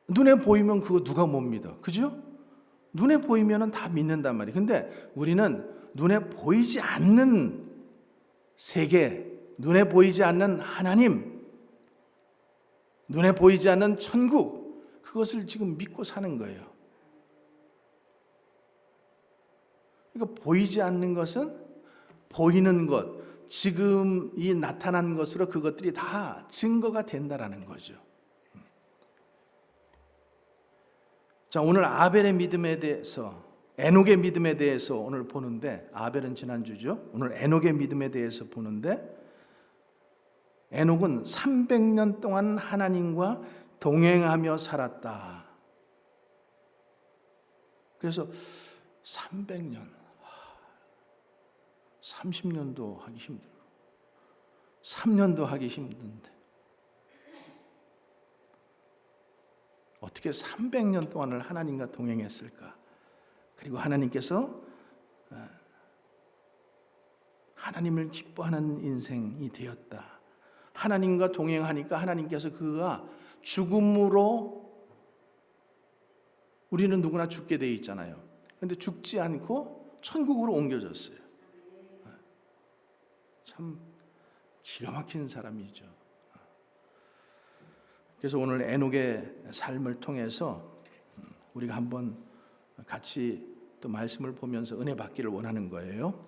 눈에 보이면 그거 누가 못 믿어? 그죠? 눈에 보이면은 다 믿는단 말이에요. 근데 우리는 눈에 보이지 않는 세계, 눈에 보이지 않는 하나님, 눈에 보이지 않는 천국, 그것을 지금 믿고 사는 거예요. 그러니까 보이지 않는 것은 보이는 것, 지금 이 나타난 것으로 그것들이 다 증거가 된다라는 거죠. 자, 오늘 아벨의 믿음에 대해서, 에녹의 믿음에 대해서 오늘 보는데, 아벨은 지난주죠. 오늘 에녹의 믿음에 대해서 보는데, 에녹은 300년 동안 하나님과 동행하며 살았다. 그래서 300년, 30년도 하기 힘들고 3년도 하기 힘든데 어떻게 300년 동안을 하나님과 동행했을까? 그리고 하나님께서 하나님을 기뻐하는 인생이 되었다. 하나님과 동행하니까 하나님께서 그가 죽음으로, 우리는 누구나 죽게 돼 있잖아요. 그런데 죽지 않고 천국으로 옮겨졌어요. 참 기가 막힌 사람이죠. 그래서 오늘 에녹의 삶을 통해서 우리가 한번 같이 또 말씀을 보면서 은혜 받기를 원하는 거예요.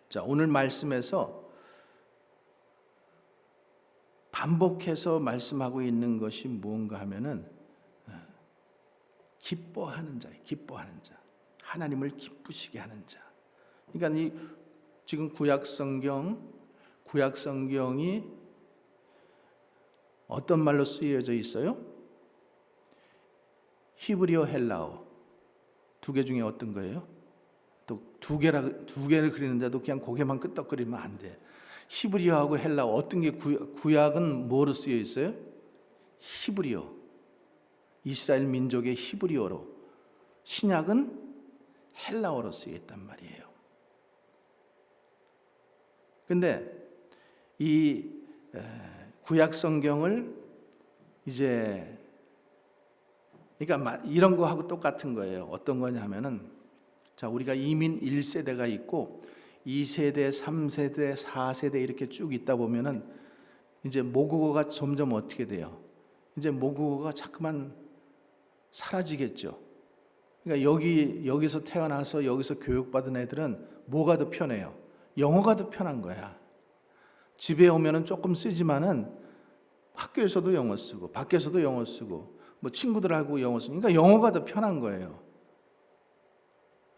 자, 오늘 말씀에서 반복해서 말씀하고 있는 것이 무언가 하면은 기뻐하는 자예요. 기뻐하는 자. 하나님을 기쁘시게 하는 자. 그러니까 이 지금 구약 성경이 어떤 말로 쓰여져 있어요? 히브리어, 헬라어 두 개 중에 어떤 거예요? 또 두 개를 그리는데도 그냥 고개만 끄덕거리면 안 돼. 히브리어하고 헬라어 어떤 게 구약은 뭐로 쓰여 있어요? 히브리어, 이스라엘 민족의 히브리어로, 신약은 헬라어로 쓰여 있단 말이에요. 근데 이 구약 성경을 이제, 그러니까 이런 거하고 똑같은 거예요. 어떤 거냐면은, 자, 우리가 이민 1세대가 있고 2세대, 3세대, 4세대 이렇게 쭉 있다 보면은 이제 모국어가 점점 어떻게 돼요? 이제 모국어가 자꾸만 사라지겠죠. 그러니까 여기서 태어나서 여기서 교육받은 애들은 뭐가 더 편해요? 영어가 더 편한 거야. 집에 오면은 조금 쓰지만은 학교에서도 영어 쓰고 밖에서도 영어 쓰고 뭐 친구들하고 영어 쓰고, 그러니까 영어가 더 편한 거예요.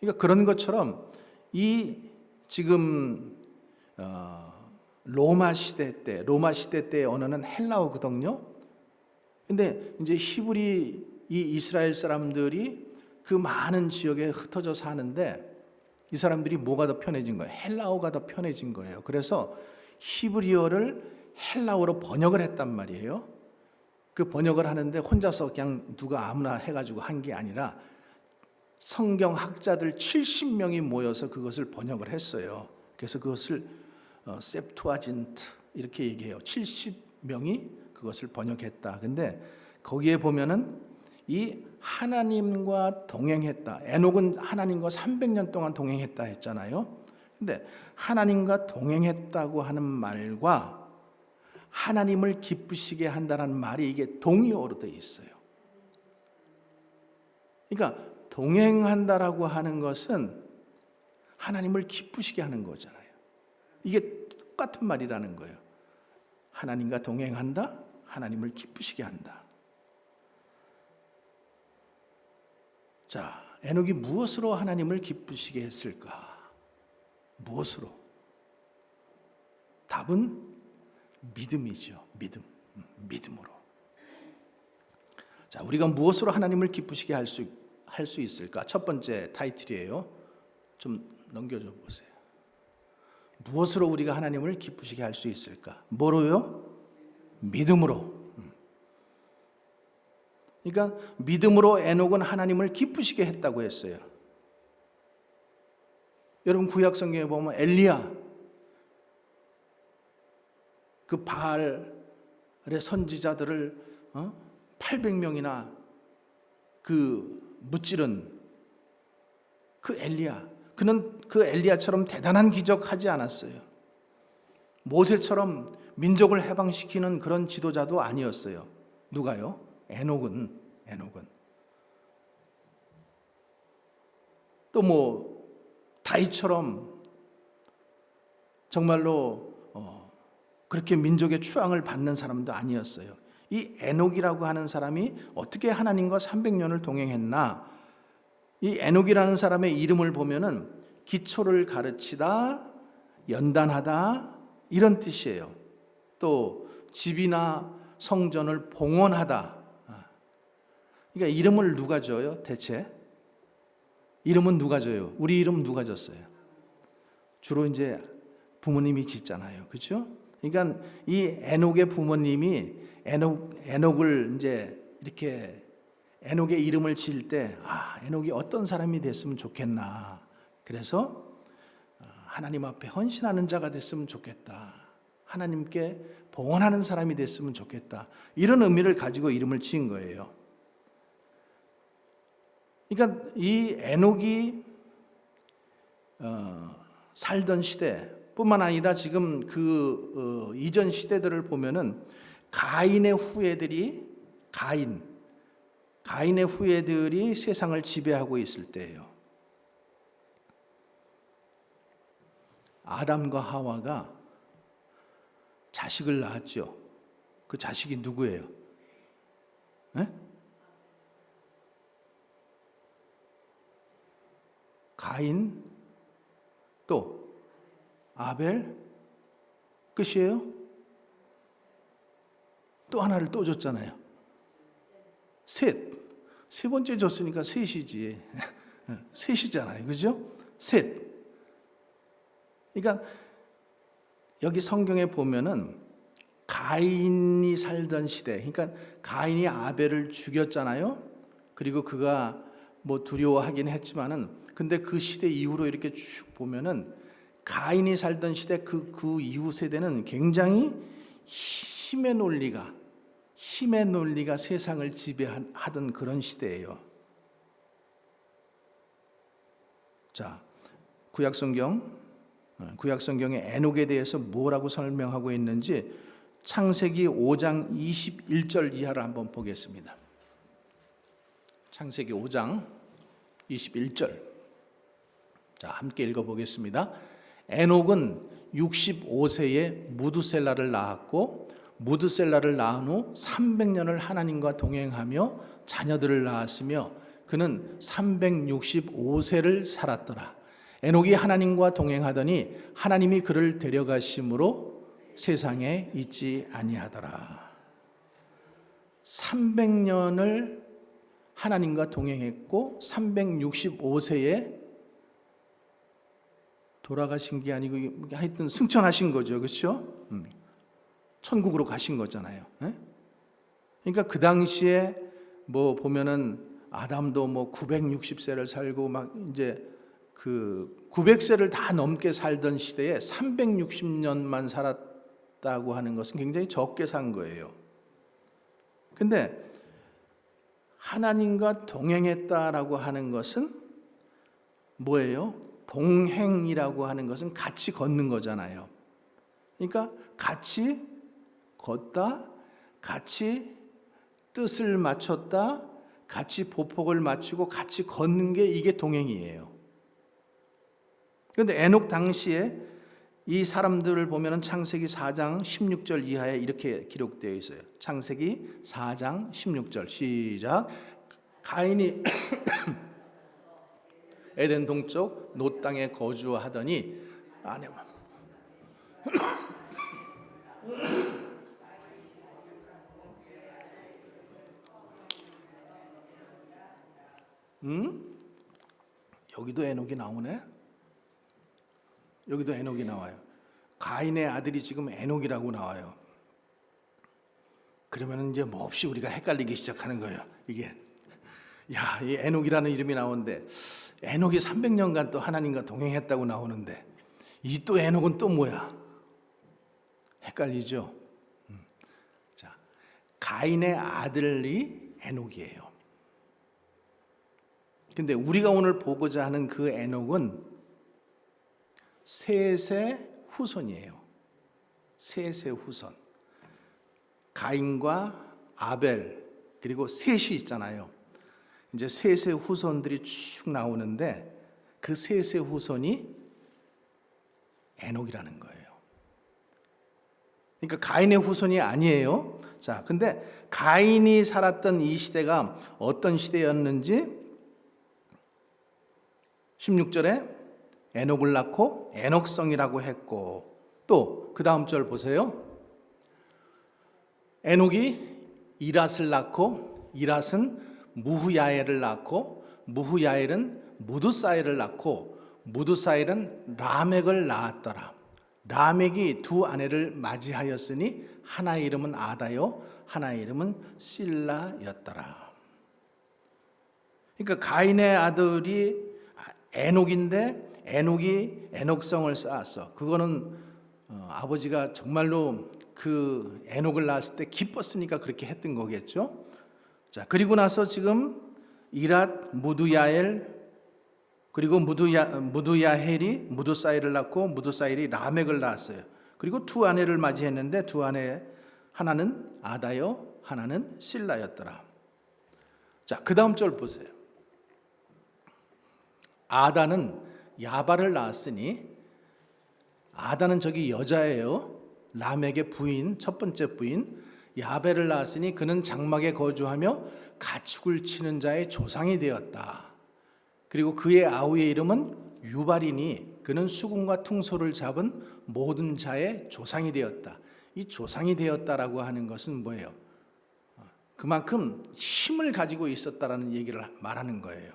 그러니까 그런 것처럼 이 지금 로마 시대 때의 언어는 헬라어거든요. 근데 이제 이 이스라엘 사람들이 그 많은 지역에 흩어져 사는데 이 사람들이 뭐가 더 편해진 거예요? 헬라어가 더 편해진 거예요. 그래서 히브리어를 헬라어로 번역을 했단 말이에요. 그 번역을 하는데 혼자서 그냥 누가 아무나 해가지고 한 게 아니라 성경학자들 70명이 모여서 그것을 번역을 했어요. 그래서 그것을 셉투아진트 이렇게 얘기해요. 70명이 그것을 번역했다. 근데 거기에 보면은 이 하나님과 동행했다. 에녹은 하나님과 300년 동안 동행했다 했잖아요. 근데 하나님과 동행했다고 하는 말과 하나님을 기쁘시게 한다는 말이 이게 동의어로 되어 있어요. 그러니까 동행한다라고 하는 것은 하나님을 기쁘시게 하는 거잖아요. 이게 똑같은 말이라는 거예요. 하나님과 동행한다, 하나님을 기쁘시게 한다. 자, 에녹이 무엇으로 하나님을 기쁘시게 했을까? 무엇으로? 답은 믿음이죠. 믿음으로. 자, 우리가 무엇으로 하나님을 기쁘시게 할 수 있을까? 첫 번째 타이틀이에요. 좀 넘겨줘 보세요. 무엇으로 우리가 하나님을 기쁘시게 할 수 있을까? 뭐로요? 믿음으로. 그러니까 믿음으로 에녹은 하나님을 기쁘시게 했다고 했어요. 여러분 구약 성경에 보면 엘리야, 그 바알의 선지자들을 800명이나 그 무찌른 그 엘리야, 그는 그 엘리야처럼 대단한 기적하지 않았어요. 모세처럼 민족을 해방시키는 그런 지도자도 아니었어요. 누가요? 에녹은. 또 뭐 다윗처럼 정말로 그렇게 민족의 추앙을 받는 사람도 아니었어요. 이 에녹이라고 하는 사람이 어떻게 하나님과 300년을 동행했나? 이 에녹이라는 사람의 이름을 보면은 기초를 가르치다, 연단하다 이런 뜻이에요. 또 집이나 성전을 봉헌하다. 그러니까 이름을 누가 줘요? 대체 이름은 누가 줘요? 우리 이름 누가 줬어요? 주로 이제 부모님이 짓잖아요, 그렇죠? 그러니까 이 에녹의 부모님이 에녹을 이제 이렇게 에녹의 이름을 지을 때 에녹이 어떤 사람이 됐으면 좋겠나. 그래서 하나님 앞에 헌신하는 자가 됐으면 좋겠다. 하나님께 봉헌하는 사람이 됐으면 좋겠다. 이런 의미를 가지고 이름을 지은 거예요. 그러니까 이 에녹이 살던 시대뿐만 아니라 지금 그 이전 시대들을 보면은 가인의 후예들이 세상을 지배하고 있을 때예요. 아담과 하와가 자식을 낳았죠. 그 자식이 누구예요? 네? 가인, 또 아벨, 끝이에요? 또 하나를 또 줬잖아요. 셋. 세 번째 줬으니까 셋이지. 셋이잖아요. 그죠? 셋. 그러니까 여기 성경에 보면은 가인이 살던 시대, 그러니까 가인이 아벨을 죽였잖아요. 그리고 그가 뭐 두려워하긴 했지만은 근데 그 시대 이후로 이렇게 쭉 보면은 가인이 살던 시대 그 이후 세대는 굉장히 힘의 논리가 세상을 지배하던 그런 시대예요. 자, 구약성경의 에녹에 대해서 뭐라고 설명하고 있는지 창세기 5장 21절 이하를 한번 보겠습니다. 창세기 5장 21절. 자, 함께 읽어보겠습니다. 에녹은 65세에 무드셀라를 낳았고 무드셀라를 낳은 후 300년을 하나님과 동행하며 자녀들을 낳았으며 그는 365세를 살았더라. 에녹이 하나님과 동행하더니 하나님이 그를 데려가심으로 세상에 있지 아니하더라. 300년을 하나님과 동행했고 365세에 돌아가신 게 아니고 하여튼 승천하신 거죠. 그렇죠? 천국으로 가신 거잖아요. 그러니까 그 당시에 뭐 보면은 아담도 뭐 960세를 살고 막 이제 그 900세를 다 넘게 살던 시대에 360년만 살았다고 하는 것은 굉장히 적게 산 거예요. 근데 하나님과 동행했다라고 하는 것은 뭐예요? 동행이라고 하는 것은 같이 걷는 거잖아요. 그러니까 같이 걷다, 같이 뜻을 맞췄다, 같이 보폭을 맞추고 같이 걷는 게 이게 동행이에요. 그런데 에녹 당시에 이 사람들을 보면 창세기 4장 16절 이하에 이렇게 기록되어 있어요. 창세기 4장 16절 시작. 가인이 에덴 동쪽 노 땅에 거주하더니 아내만 여기도 에녹이 나오네. 여기도 에녹이 나와요. 가인의 아들이 지금 에녹이라고 나와요. 그러면 이제 몹시 우리가 헷갈리기 시작하는 거예요. 이게 이 에녹이라는 이름이 나오는데 에녹이 300년간 또 하나님과 동행했다고 나오는데 이 또 에녹은 또 뭐야? 헷갈리죠? 자, 가인의 아들이 에녹이에요. 근데 우리가 오늘 보고자 하는 그 에녹은 셋의 후손이에요. 셋의 후손. 가인과 아벨 그리고 셋이 있잖아요. 이제 셋의 후손들이 쭉 나오는데 그 셋의 후손이 에녹이라는 거예요. 그러니까 가인의 후손이 아니에요. 자, 근데 가인이 살았던 이 시대가 어떤 시대였는지 16절에 에녹을 낳고 에녹성이라고 했고, 또 그 다음 절 보세요. 에녹이 이랏을 낳고 이랏은 무후야엘을 낳고 무후야엘은 무두사엘을 낳고 무두사엘은 라멕을 낳았더라. 라멕이 두 아내를 맞이하였으니 하나의 이름은 아다요 하나의 이름은 실라였더라. 그러니까 가인의 아들이 에녹인데 에녹이 에녹성을 쌓았어. 그거는 아버지가 정말로 그 에녹을 낳았을 때 기뻤으니까 그렇게 했던 거겠죠. 자, 그리고 나서 지금 이랏, 무두야엘 그리고 무두야헬이 무두사일을 낳고 무두사일이 라멕을 낳았어요. 그리고 두 아내를 맞이했는데 두 아내 하나는 아다요 하나는 실라였더라. 자, 그 다음 절 보세요. 아다는 야발을 낳았으니, 아다는 저기 여자예요. 라멕의 부인, 첫 번째 부인. 야벨을 낳았으니 그는 장막에 거주하며 가축을 치는 자의 조상이 되었다. 그리고 그의 아우의 이름은 유발이니 그는 수금과 퉁소를 잡은 모든 자의 조상이 되었다. 이 조상이 되었다라고 하는 것은 뭐예요? 그만큼 힘을 가지고 있었다라는 얘기를 말하는 거예요.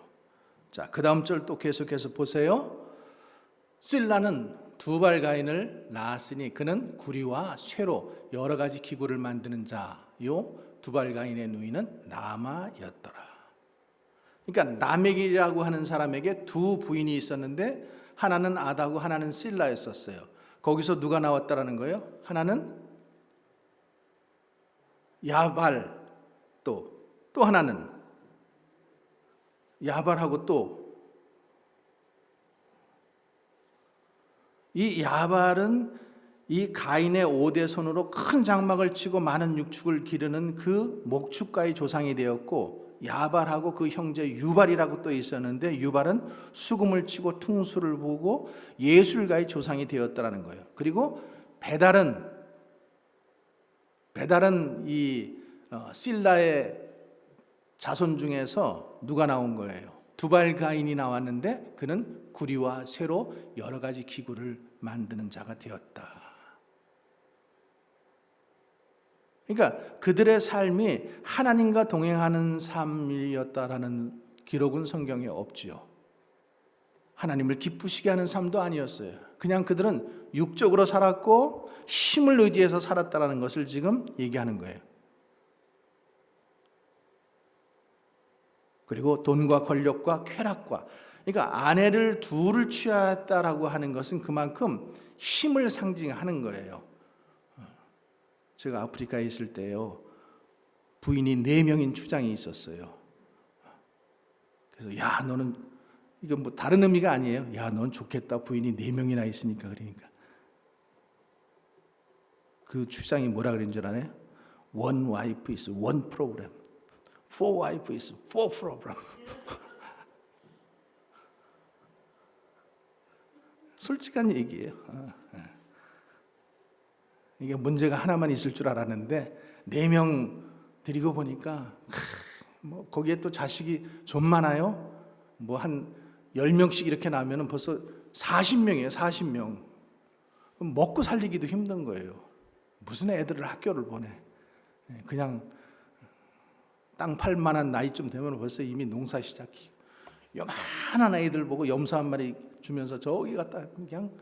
자, 그 다음 절 또 계속해서 보세요. 실라는 두발 가인을 낳았으니 그는 구리와 쇠로 여러 가지 기구를 만드는 자요. 두발 가인의 누이는 나마였더라. 그러니까 라멕이라고 하는 사람에게 두 부인이 있었는데 하나는 아다고 하나는 실라였었어요. 거기서 누가 나왔다라는 거예요? 하나는 야발, 또 하나는 야발하고 또 이 야발은 이 가인의 5대 손으로 큰 장막을 치고 많은 육축을 기르는 그 목축가의 조상이 되었고, 야발하고 그 형제 유발이라고 또 있었는데 유발은 수금을 치고 퉁수를 보고 예술가의 조상이 되었다라는 거예요. 그리고 베달은 이 실라의 자손 중에서 누가 나온 거예요? 두발 가인이 나왔는데 그는 구리와 쇠로 여러 가지 기구를 만드는 자가 되었다. 그러니까 그들의 삶이 하나님과 동행하는 삶이었다라는 기록은 성경에 없지요. 하나님을 기쁘시게 하는 삶도 아니었어요. 그냥 그들은 육적으로 살았고 힘을 의지해서 살았다라는 것을 지금 얘기하는 거예요. 그리고 돈과 권력과 쾌락과, 그러니까 아내를 둘을 취하였다라고 하는 것은 그만큼 힘을 상징하는 거예요. 제가 아프리카에 있을 때요, 부인이 4명인 추장이 있었어요. 그래서 야, 너는, 이건 뭐 다른 의미가 아니에요. 야, 넌 좋겠다. 부인이 4명이나 있으니까. 그러니까 그 추장이 뭐라 그런 줄 아나요? One wife is one program. Four wife is four program. 솔직한 얘기예요. 이게 문제가 하나만 있을 줄 알았는데 4명 드리고 보니까 뭐 거기에 또 자식이 좀 많아요. 뭐 한 10명씩 이렇게 나면은 벌써 40명이에요. 40명. 먹고 살리기도 힘든 거예요. 무슨 애들을 학교를 보내. 그냥 땅 팔 만한 나이쯤 되면 벌써 이미 농사 시작해. 요만한 아이들 보고 염소 한 마리 주면서 저기 갔다 그냥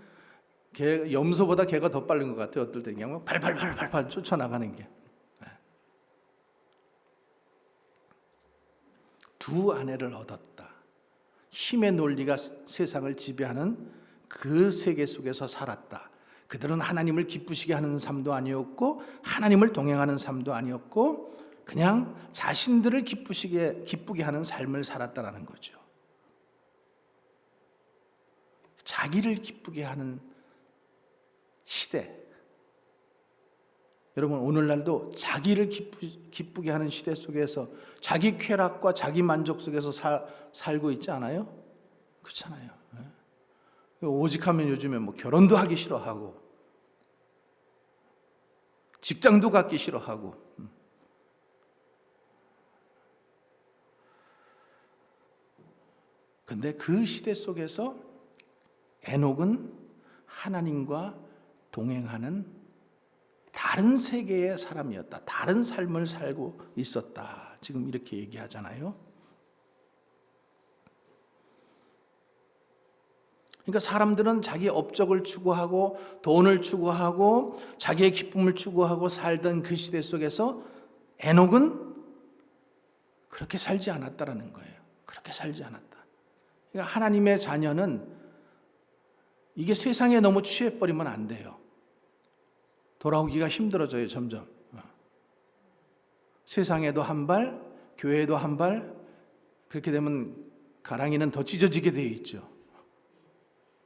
염소보다 개가 더 빠른 것 같아요. 어떨 때 그냥 발발발발 쫓아나가는 게. 두 아내를 얻었다. 힘의 논리가 세상을 지배하는 그 세계 속에서 살았다. 그들은 하나님을 기쁘시게 하는 삶도 아니었고 하나님을 동행하는 삶도 아니었고 그냥 자신들을 기쁘게 하는 삶을 살았다라는 거죠. 자기를 기쁘게 하는 시대. 여러분, 오늘날도 자기를 기쁘게 하는 시대 속에서 자기 쾌락과 자기 만족 속에서 살고 있지 않아요? 그렇잖아요. 오직하면 요즘에 뭐 결혼도 하기 싫어하고 직장도 갖기 싫어하고 근데 그 시대 속에서 에녹은 하나님과 동행하는 다른 세계의 사람이었다. 다른 삶을 살고 있었다. 지금 이렇게 얘기하잖아요. 그러니까 사람들은 자기 업적을 추구하고 돈을 추구하고 자기의 기쁨을 추구하고 살던 그 시대 속에서 에녹은 그렇게 살지 않았다라는 거예요. 그렇게 살지 않았다. 그러니까 하나님의 자녀는 이게 세상에 너무 취해버리면 안 돼요. 돌아오기가 힘들어져요, 점점. 세상에도 한 발, 교회에도 한 발, 그렇게 되면 가랑이는 더 찢어지게 되어 있죠.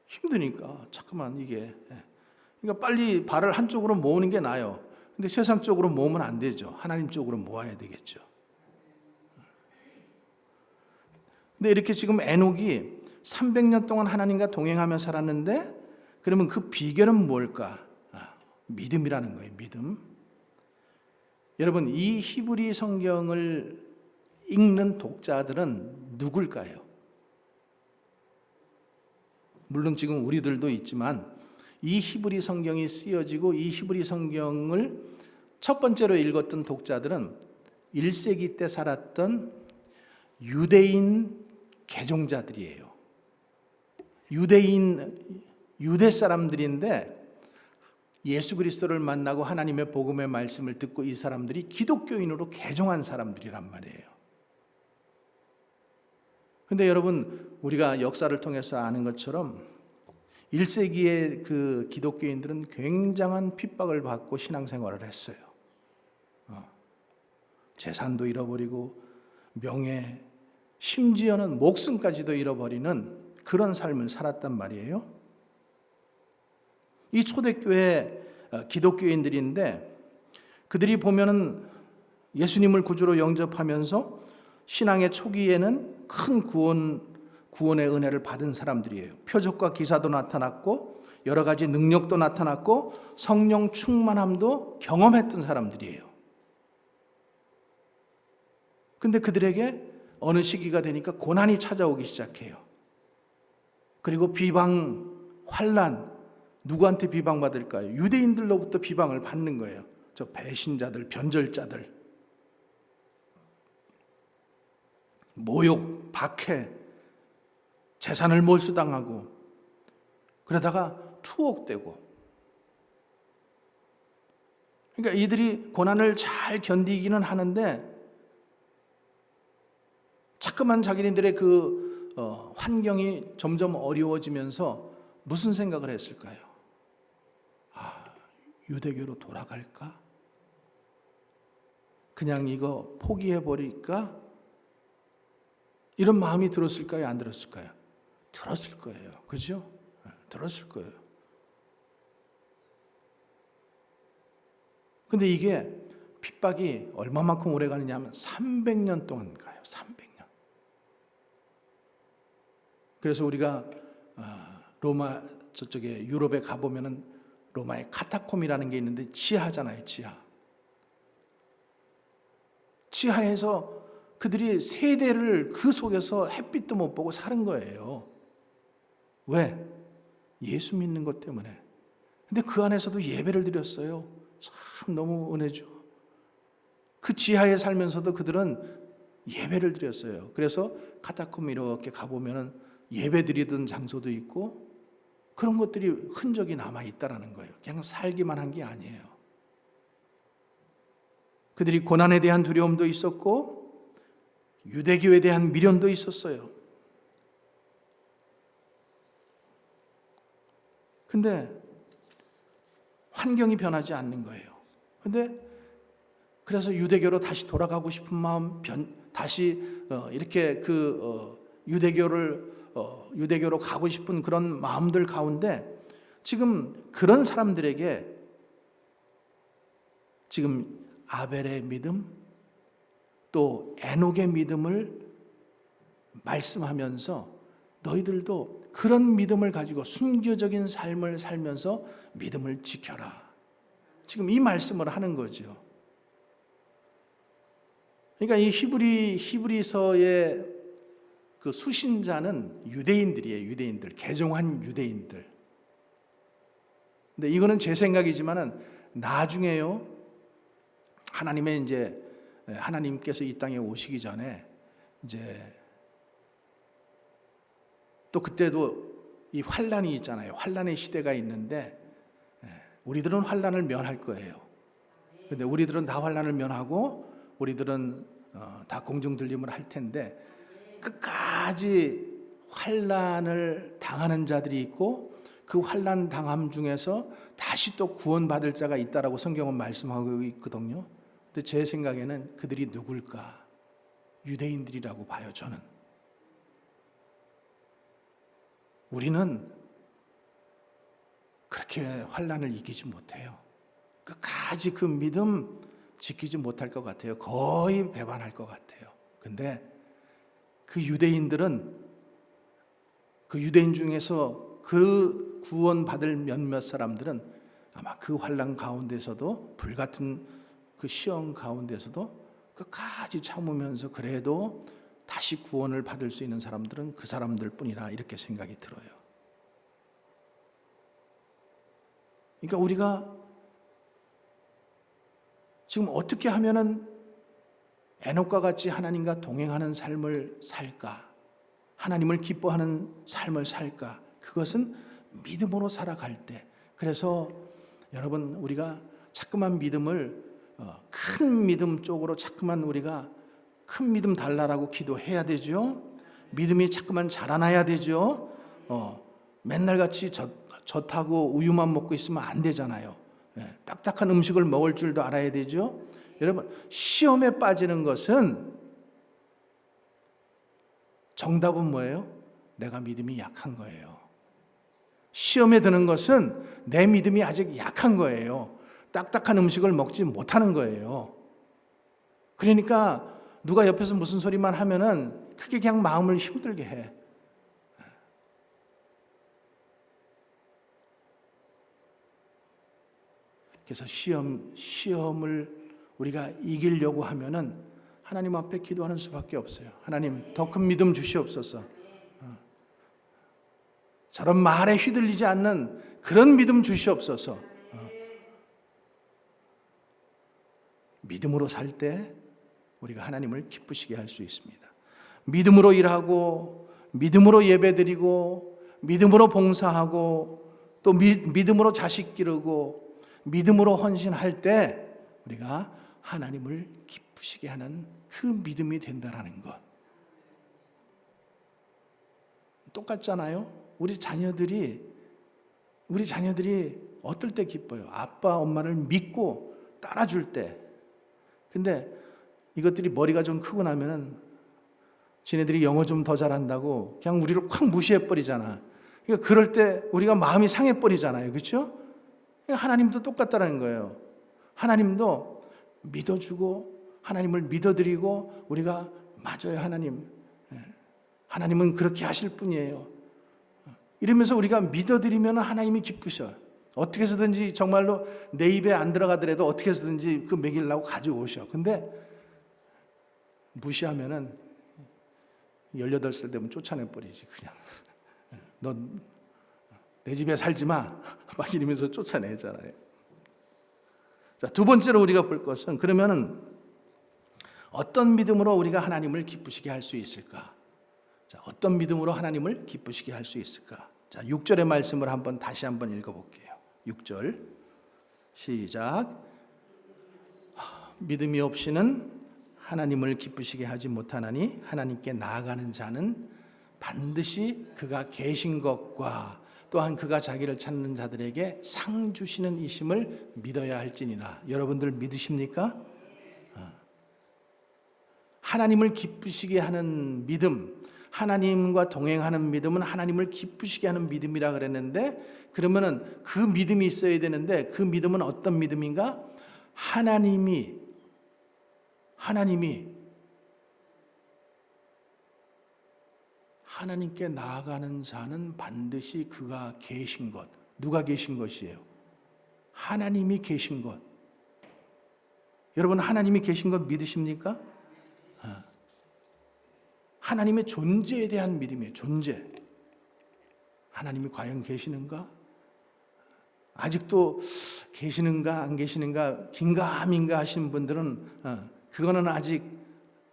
힘드니까, 자꾸만 이게. 그러니까 빨리 발을 한쪽으로 모으는 게 나아요. 근데 세상 쪽으로 모으면 안 되죠. 하나님 쪽으로 모아야 되겠죠. 근데 이렇게 지금 에녹이 300년 동안 하나님과 동행하며 살았는데 그러면 그 비결은 뭘까? 믿음이라는 거예요. 믿음. 여러분, 이 히브리 성경을 읽는 독자들은 누굴까요? 물론 지금 우리들도 있지만 이 히브리 성경이 쓰여지고 이 히브리 성경을 첫 번째로 읽었던 독자들은 1세기 때 살았던 유대인 개종자들이에요. 유대 사람들인데 예수 그리스도를 만나고 하나님의 복음의 말씀을 듣고 이 사람들이 기독교인으로 개종한 사람들이란 말이에요. 근데 여러분, 우리가 역사를 통해서 아는 것처럼 1세기의 그 기독교인들은 굉장한 핍박을 받고 신앙생활을 했어요. 재산도 잃어버리고 명예, 심지어는 목숨까지도 잃어버리는 그런 삶을 살았단 말이에요. 이 초대교회 기독교인들인데 그들이 보면은 예수님을 구주로 영접하면서 신앙의 초기에는 큰 구원의 은혜를 받은 사람들이에요. 표적과 기사도 나타났고 여러 가지 능력도 나타났고 성령 충만함도 경험했던 사람들이에요. 근데 그들에게 어느 시기가 되니까 고난이 찾아오기 시작해요. 그리고 비방, 환난, 누구한테 비방받을까요? 유대인들로부터 비방을 받는 거예요. 저 배신자들, 변절자들. 모욕, 박해, 재산을 몰수당하고 그러다가 투옥되고. 그러니까 이들이 고난을 잘 견디기는 하는데 자꾸만 자기네들의 그 환경이 점점 어려워지면서 무슨 생각을 했을까요? 유대교로 돌아갈까? 그냥 이거 포기해버릴까? 이런 마음이 들었을까요? 안 들었을까요? 들었을 거예요. 그죠? 들었을 거예요. 근데 이게 핍박이 얼마만큼 오래 가느냐 하면 300년 동안 가요. 300년. 그래서 우리가 로마 저쪽에 유럽에 가보면은 로마의 카타콤이라는 게 있는데 지하잖아요. 지하에서 그들이 세대를 그 속에서 햇빛도 못 보고 사는 거예요. 왜? 예수 믿는 것 때문에. 근데 그 안에서도 예배를 드렸어요. 참 너무 은혜죠. 그 지하에 살면서도 그들은 예배를 드렸어요. 그래서 카타콤 이렇게 가보면은 예배 드리던 장소도 있고 그런 것들이 흔적이 남아있다는 거예요. 그냥 살기만 한 게 아니에요. 그들이 고난에 대한 두려움도 있었고 유대교에 대한 미련도 있었어요. 근데 환경이 변하지 않는 거예요. 근데 그래서 유대교로 다시 돌아가고 싶은 마음, 다시 이렇게 유대교로 가고 싶은 그런 마음들 가운데 지금 그런 사람들에게 지금 아벨의 믿음 또 에녹의 믿음을 말씀하면서 너희들도 그런 믿음을 가지고 순교적인 삶을 살면서 믿음을 지켜라. 지금 이 말씀을 하는 거죠. 그러니까 이 히브리서의 그 수신자는 유대인들이에요. 유대인들, 개종한 유대인들. 근데 이거는 제 생각이지만은 나중에요. 하나님께서 이 땅에 오시기 전에 이제 또 그때도 이 환란이 있잖아요. 환란의 시대가 있는데 우리들은 환란을 면할 거예요. 근데 우리들은 다 환란을 면하고 우리들은 다 공중 들림을 할 텐데 끝까지 환란을 당하는 자들이 있고 그 환란 당함 중에서 다시 또 구원받을 자가 있다라고 성경은 말씀하고 있거든요. 근데 제 생각에는 그들이 누굴까? 유대인들이라고 봐요, 저는. 우리는 그렇게 환란을 이기지 못해요. 끝까지 그 믿음 지키지 못할 것 같아요. 거의 배반할 것 같아요. 근데 그 유대인들은 그 유대인 중에서 그 구원받을 몇몇 사람들은 아마 그 환란 가운데서도 불같은 그 시험 가운데서도 끝까지 참으면서 그래도 다시 구원을 받을 수 있는 사람들은 그 사람들 뿐이라 이렇게 생각이 들어요. 그러니까 우리가 지금 어떻게 하면은 에녹과 같이 하나님과 동행하는 삶을 살까? 하나님을 기뻐하는 삶을 살까? 그것은 믿음으로 살아갈 때. 그래서 여러분 우리가 자꾸만 믿음을 큰 믿음 쪽으로 자꾸만 우리가 큰 믿음 달라라고 기도해야 되죠. 믿음이 자꾸만 자라나야 되죠. 맨날 같이 젖하고 우유만 먹고 있으면 안 되잖아요. 딱딱한 음식을 먹을 줄도 알아야 되죠. 여러분 시험에 빠지는 것은 정답은 뭐예요? 내가 믿음이 약한 거예요. 시험에 드는 것은 내 믿음이 아직 약한 거예요. 딱딱한 음식을 먹지 못하는 거예요. 그러니까 누가 옆에서 무슨 소리만 하면은 그게 그냥 마음을 힘들게 해. 그래서 시험을 우리가 이기려고 하면은 하나님 앞에 기도하는 수밖에 없어요. 하나님 더 큰 믿음 주시옵소서. 저런 말에 휘둘리지 않는 그런 믿음 주시옵소서. 믿음으로 살 때 우리가 하나님을 기쁘시게 할 수 있습니다. 믿음으로 일하고 믿음으로 예배드리고 믿음으로 봉사하고 또 믿음으로 자식 기르고 믿음으로 헌신할 때 우리가 하나님을 기쁘시게 하는 그 믿음이 된다라는 것. 똑같잖아요. 우리 자녀들이 어떨 때 기뻐요? 아빠, 엄마를 믿고 따라줄 때. 근데 이것들이 머리가 좀 크고 나면은 지네들이 영어 좀 더 잘한다고 그냥 우리를 확 무시해버리잖아. 그러니까 그럴 때 우리가 마음이 상해버리잖아요. 그렇죠? 하나님도 똑같다는 거예요. 하나님도 믿어주고 하나님을 믿어드리고 우리가 맞아요 하나님은 그렇게 하실 분이에요. 이러면서 우리가 믿어드리면 하나님이 기쁘셔. 어떻게 해서든지 정말로 내 입에 안 들어가더라도 어떻게 해서든지 그 먹이려고 가져오셔. 근데 무시하면은 18살 되면 쫓아내버리지 그냥. 넌 내 집에 살지 마. 막 이러면서 쫓아내잖아요. 자, 두 번째로 우리가 볼 것은 그러면은 어떤 믿음으로 우리가 하나님을 기쁘시게 할 수 있을까? 자, 어떤 믿음으로 하나님을 기쁘시게 할 수 있을까? 자, 6절의 말씀을 다시 한번 읽어볼게요. 6절 시작. 믿음이 없이는 하나님을 기쁘시게 하지 못하나니 하나님께 나아가는 자는 반드시 그가 계신 것과 또한 그가 자기를 찾는 자들에게 상 주시는 이심을 믿어야 할지니라. 여러분들 믿으십니까? 하나님을 기쁘시게 하는 믿음, 하나님과 동행하는 믿음은 하나님을 기쁘시게 하는 믿음이라 그랬는데, 그러면은 그 믿음이 있어야 되는데, 그 믿음은 어떤 믿음인가? 하나님께 나아가는 자는 반드시 그가 계신 것. 누가 계신 것이에요? 하나님이 계신 것. 여러분, 하나님이 계신 것 믿으십니까? 하나님의 존재에 대한 믿음이에요. 존재. 하나님이 과연 계시는가? 아직도 계시는가 안 계시는가 긴가민가 하시는 분들은 그거는 아직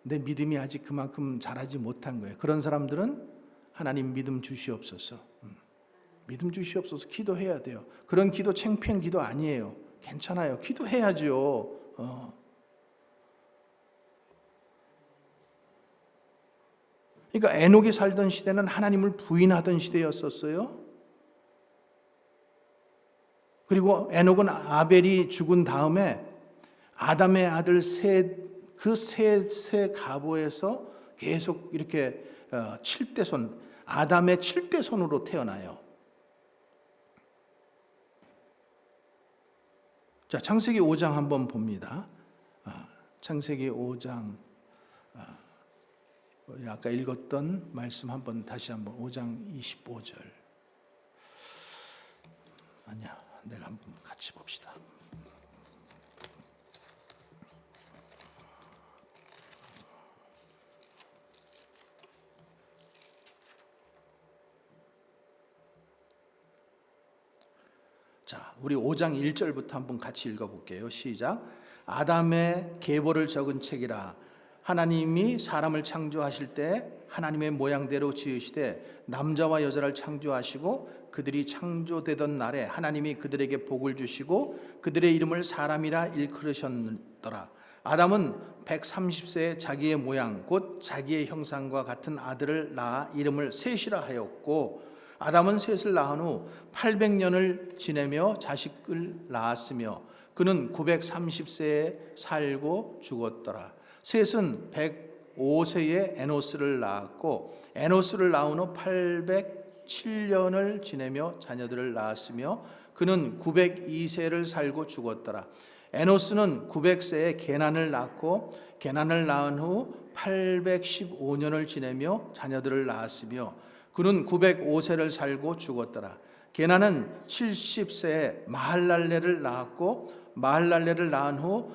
내 믿음이 아직 그만큼 자라지 못한 거예요. 그런 사람들은 하나님 믿음 주시옵소서. 믿음 주시옵소서 기도해야 돼요. 그런 기도 창피한 기도 아니에요. 괜찮아요. 기도해야죠. 그러니까 에녹이 살던 시대는 하나님을 부인하던 시대였었어요. 그리고 에녹은 아벨이 죽은 다음에 아담의 아들 셋의 가보에서 계속 이렇게 7대손, 아담의 7대손으로 태어나요. 자, 창세기 5장 한번 봅니다. 창세기 5장, 아까 읽었던 말씀 한번 다시 한번 5장 25절. 아니야, 내가 한번 같이 봅시다. 자, 우리 5장 1절부터 한번 같이 읽어볼게요. 시작. 아담의 계보를 적은 책이라. 하나님이 사람을 창조하실 때 하나님의 모양대로 지으시되 남자와 여자를 창조하시고 그들이 창조되던 날에 하나님이 그들에게 복을 주시고 그들의 이름을 사람이라 일컬으셨더라. 아담은 130세에 자기의 모양 곧 자기의 형상과 같은 아들을 낳아 이름을 셋이라 하였고, 아담은 셋을 낳은 후 800년을 지내며 자식을 낳았으며 그는 930세에 살고 죽었더라. 셋은 105세에 에노스를 낳았고 에노스를 낳은 후 807년을 지내며 자녀들을 낳았으며 그는 902세를 살고 죽었더라. 에노스는 900세에 게난을 낳고 게난을 낳은 후 815년을 지내며 자녀들을 낳았으며 그는 905세를 살고 죽었더라. 게난은 70세에 마할랄레를 낳았고 마할랄레를 낳은 후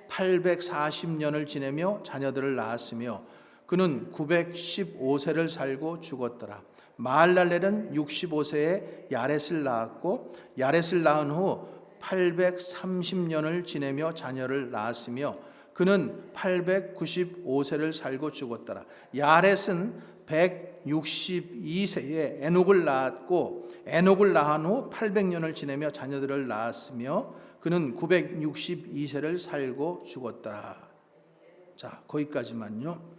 840년을 지내며 자녀들을 낳았으며 그는 915세를 살고 죽었더라. 마할랄렐은 65세에 야렛을 낳았고 야렛을 낳은 후 830년을 지내며 자녀를 낳았으며 그는 895세를 살고 죽었더라. 야렛은 162세에 에녹을 낳았고 에녹을 낳은 후 800년을 지내며 자녀들을 낳았으며 그는 962세를 살고 죽었더라. 자, 거기까지만요.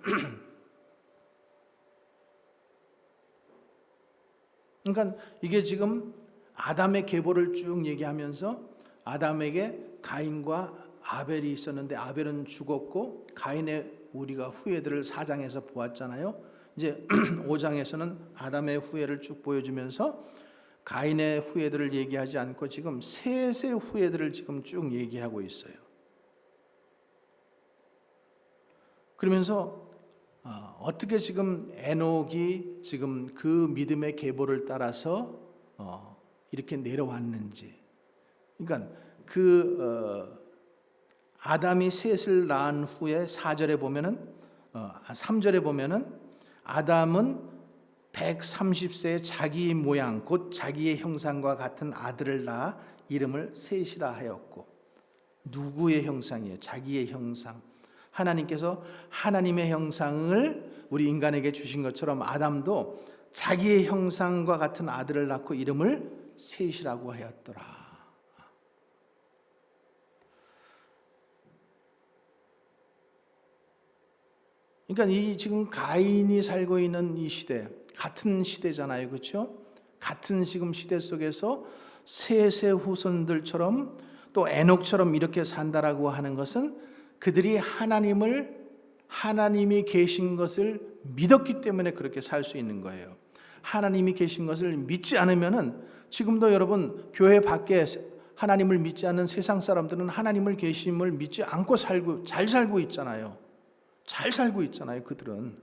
그러니까 이게 지금 아담의 계보를 쭉 얘기하면서 아담에게 가인과 아벨이 있었는데 아벨은 죽었고 가인의 우리가 후예들을 4장에서 보았잖아요. 이제 5장에서는 아담의 후예를 쭉 보여주면서 가인의 후예들을 얘기하지 않고 지금 셋의 후예들을 지금 쭉 얘기하고 있어요. 그러면서 어떻게 지금 에녹이 지금 그 믿음의 계보를 따라서 이렇게 내려왔는지. 그러니까 아담이 셋을 낳은 후에 4절에 보면은 3절에 보면은 아담은 130세에 자기 모양 곧 자기의 형상과 같은 아들을 낳아 이름을 셋이라 하였고, 누구의 형상이에요? 자기의 형상. 하나님께서 하나님의 형상을 우리 인간에게 주신 것처럼 아담도 자기의 형상과 같은 아들을 낳고 이름을 셋이라고 하였더라. 그러니까 이 지금 가인이 살고 있는 이 시대, 같은 시대잖아요, 그렇죠? 같은 지금 시대 속에서 셋의 후손들처럼 또 에녹처럼 이렇게 산다라고 하는 것은 그들이 하나님이 계신 것을 믿었기 때문에 그렇게 살 수 있는 거예요. 하나님이 계신 것을 믿지 않으면은 지금도 여러분 교회 밖에 하나님을 믿지 않는 세상 사람들은 하나님을 계심을 믿지 않고 잘 살고 있잖아요. 잘 살고 있잖아요, 그들은.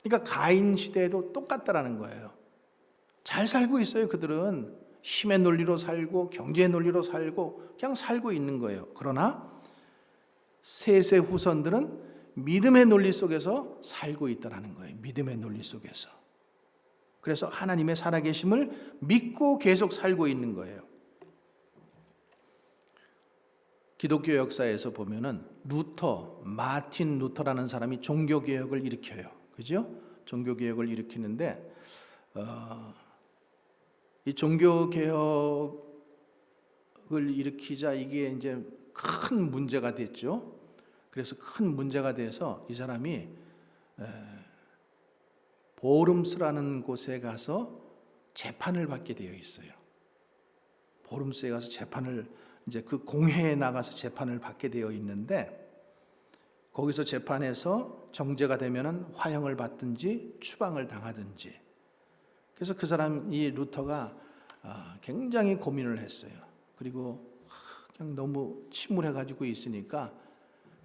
그러니까 가인 시대에도 똑같다라는 거예요. 잘 살고 있어요, 그들은. 힘의 논리로 살고 경제의 논리로 살고 그냥 살고 있는 거예요. 그러나 셋의 후손들은 믿음의 논리 속에서 살고 있다라는 거예요. 믿음의 논리 속에서. 그래서 하나님의 살아계심을 믿고 계속 살고 있는 거예요. 기독교 역사에서 보면은 마틴 루터라는 사람이 종교개혁을 일으켜요. 그죠? 종교개혁을 일으키는데, 이 종교개혁을 일으키자 이게 이제 큰 문제가 됐죠. 그래서 큰 문제가 돼서 이 사람이 보름스라는 곳에 가서 재판을 받게 되어 있어요. 보름스에 가서 이제 그 공회에 나가서 재판을 받게 되어 있는데, 거기서 재판에서 정죄가 되면은 화형을 받든지 추방을 당하든지. 그래서 이 루터가 굉장히 고민을 했어요. 그리고 그냥 너무 침울해가지고 있으니까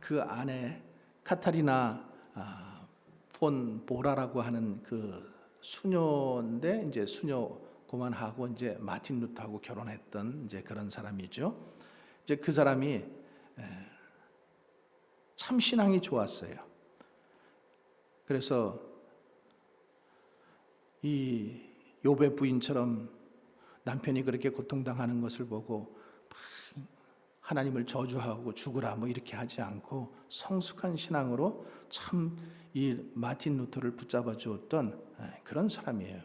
그 안에 카타리나 폰 보라라고 하는 그 수녀인데, 이제 수녀 고만하고 이제 마틴 루터하고 결혼했던 이제 그런 사람이죠. 이제 그 사람이 참 신앙이 좋았어요. 그래서 이 욥의 부인처럼 남편이 그렇게 고통당하는 것을 보고 하나님을 저주하고 죽으라 뭐 이렇게 하지 않고 성숙한 신앙으로 참 이 마틴 루터를 붙잡아 주었던 그런 사람이에요.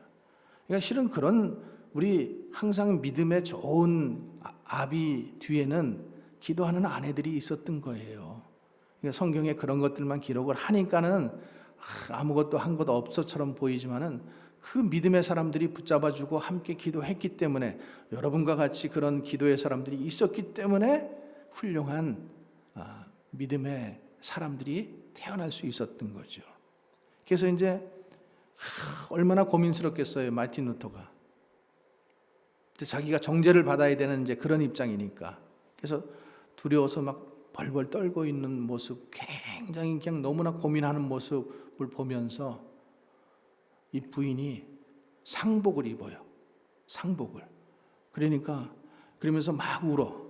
그러니까 실은 그런 우리 항상 믿음의 좋은 아비 뒤에는 기도하는 아내들이 있었던 거예요. 그러니까 성경에 그런 것들만 기록을 하니까는 아무것도 한 것 없어처럼 보이지만은 그 믿음의 사람들이 붙잡아주고 함께 기도했기 때문에, 여러분과 같이 그런 기도의 사람들이 있었기 때문에 훌륭한 믿음의 사람들이 태어날 수 있었던 거죠. 그래서 이제 얼마나 고민스럽겠어요, 마틴 루터가. 자기가 정죄를 받아야 되는 이제 그런 입장이니까. 그래서 두려워서 막 벌벌 떨고 있는 모습, 굉장히 그냥 너무나 고민하는 모습을 보면서 이 부인이 상복을 입어요. 상복을. 그러면서 막 울어.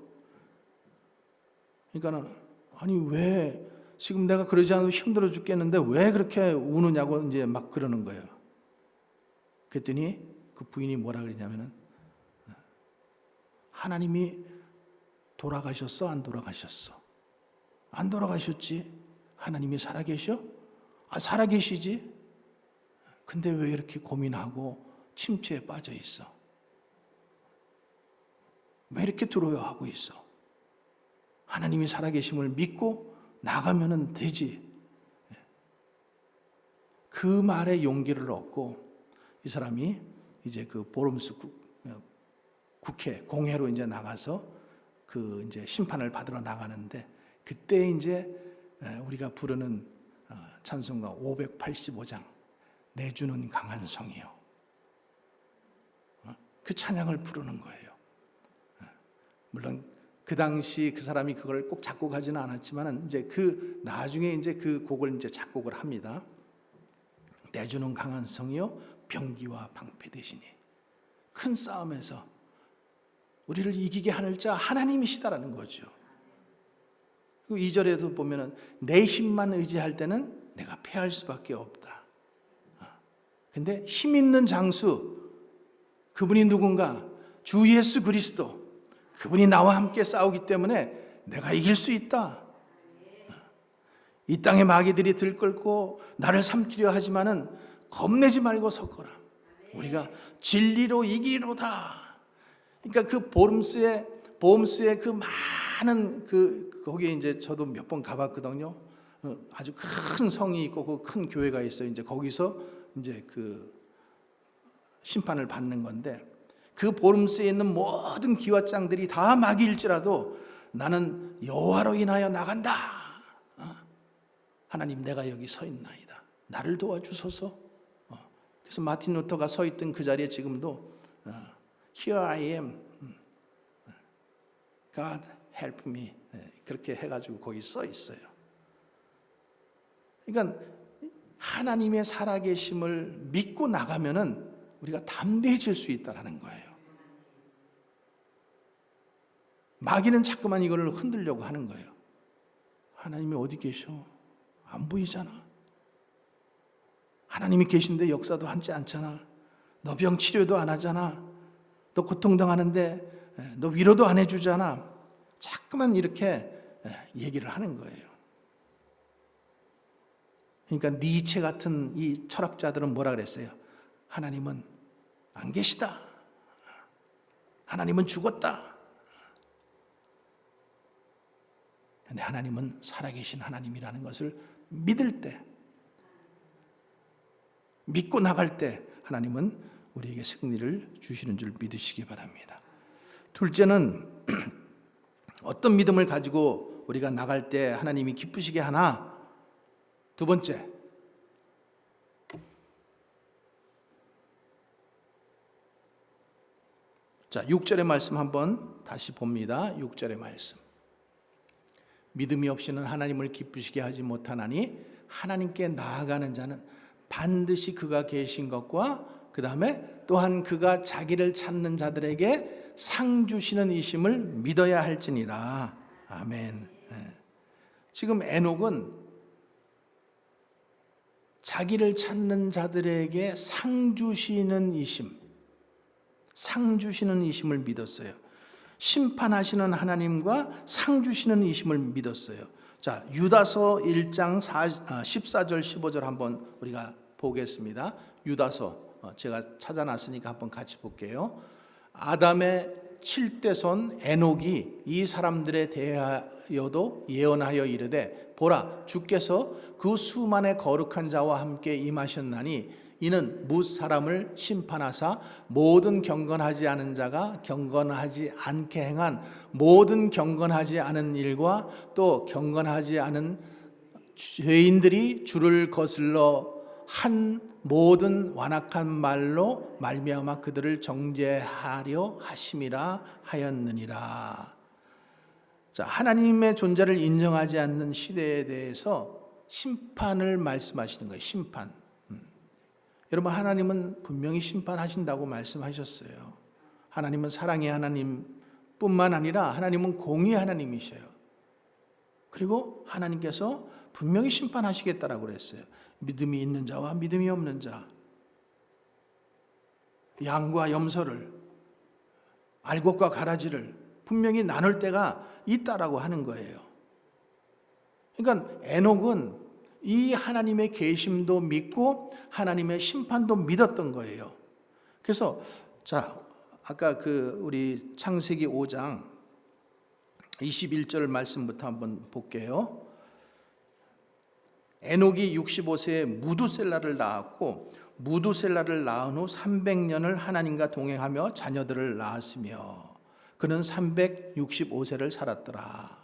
그러니까는 아니 왜 지금 내가 그러지 않아도 힘들어 죽겠는데 왜 그렇게 우느냐고 이제 막 그러는 거예요. 그랬더니 그 부인이 뭐라 그러냐면은, 하나님이 돌아가셨어? 안 돌아가셨어? 안 돌아가셨지. 하나님이 살아계셔? 살아계시지. 근데 왜 이렇게 고민하고 침체에 빠져 있어? 왜 이렇게 두려워하고 있어? 하나님이 살아계심을 믿고 나가면 되지. 그 말에 용기를 얻고 이 사람이 이제 그 보름스 국회 공회로 이제 나가서 그 이제 심판을 받으러 나가는데, 그때 이제 우리가 부르는 찬송가 585장 내주는 강한 성이요, 그 찬양을 부르는 거예요. 물론 그 당시 그 사람이 그걸 꼭 작곡하지는 않았지만 이제 그 나중에 이제 그 곡을 이제 작곡을 합니다. 내주는 강한 성이요 병기와 방패 되시니. 큰 싸움에서 우리를 이기게 하는 자 하나님이시다라는 거죠. 그리고 2절에도 보면은 내 힘만 의지할 때는 내가 패할 수밖에 없다. 근데 힘 있는 장수, 그분이 누군가? 주 예수 그리스도. 그분이 나와 함께 싸우기 때문에 내가 이길 수 있다. 이 땅의 마귀들이 들끓고 나를 삼키려 하지만은 겁내지 말고 섰거라. 우리가 진리로 이기리로다. 그러니까 그 보험스의 그 많은 거기에 이제 저도 몇 번 가봤거든요. 아주 큰 성이 있고 그 큰 교회가 있어요. 이제 거기서 이제 그 심판을 받는 건데, 그 보름새에 있는 모든 기와장들이 다 마귀일지라도 나는 여호와로 인하여 나간다. 하나님, 내가 여기 서 있나이다. 나를 도와주소서. 그래서 마틴 루터가 서 있던 그 자리에 지금도 Here I am, God help me, 그렇게 해가지고 거기 써 있어요. 그러니까 하나님의 살아계심을 믿고 나가면은 우리가 담대해질 수 있다는 거예요. 마귀는 자꾸만 이거를 흔들려고 하는 거예요. 하나님이 어디 계셔? 안 보이잖아. 하나님이 계신데 역사도 하지 않잖아. 너 병 치료도 안 하잖아. 너 고통당하는데 너 위로도 안 해주잖아. 자꾸만 이렇게 얘기를 하는 거예요. 그러니까 니체 같은 이 철학자들은 뭐라 그랬어요? 하나님은 안 계시다. 하나님은 죽었다. 그런데 하나님은 살아계신 하나님이라는 것을 믿을 때, 믿고 나갈 때 하나님은 우리에게 승리를 주시는 줄 믿으시기 바랍니다. 둘째는 어떤 믿음을 가지고 우리가 나갈 때 하나님이 기쁘시게 하나? 두 번째, 자, 6절의 말씀 한번 다시 봅니다. 6절의 말씀. 믿음이 없이는 하나님을 기쁘시게 하지 못하나니 하나님께 나아가는 자는 반드시 그가 계신 것과 그 다음에 또한 그가 자기를 찾는 자들에게 상 주시는 이심을 믿어야 할지니라. 아멘. 지금 에녹은 자기를 찾는 자들에게 상 주시는 이심, 상 주시는 이심을 믿었어요. 심판하시는 하나님과 상 주시는 이심을 믿었어요. 자, 유다서 1장 14절 15절 한번 우리가 보겠습니다. 유다서 제가 찾아놨으니까 한번 같이 볼게요. 아담의 7대손 에녹이 이 사람들에 대하여도 예언하여 이르되 보라, 주께서 그 수만의 거룩한 자와 함께 임하셨나니 이는 뭇 사람을 심판하사 모든 경건하지 않은 자가 경건하지 않게 행한 모든 경건하지 않은 일과 또 경건하지 않은 죄인들이 주를 거슬러 한 모든 완악한 말로 말미암아 그들을 정죄하려 하심이라 하였느니라. 자, 하나님의 존재를 인정하지 않는 시대에 대해서 심판을 말씀하시는 거예요. 심판. 여러분, 하나님은 분명히 심판하신다고 말씀하셨어요. 하나님은 사랑의 하나님뿐만 아니라 하나님은 공의의 하나님이셔요. 그리고 하나님께서 분명히 심판하시겠다라고 그랬어요. 믿음이 있는 자와 믿음이 없는 자, 양과 염소를, 알곡과 가라지를 분명히 나눌 때가 있다라고 하는 거예요. 그러니까 에녹은 이 하나님의 계심도 믿고 하나님의 심판도 믿었던 거예요. 그래서 자, 아까 우리 창세기 5장 21절 말씀부터 한번 볼게요. 에녹이 65세에 무두셀라를 낳았고 무두셀라를 낳은 후 300년을 하나님과 동행하며 자녀들을 낳았으며 그는 365세를 살았더라.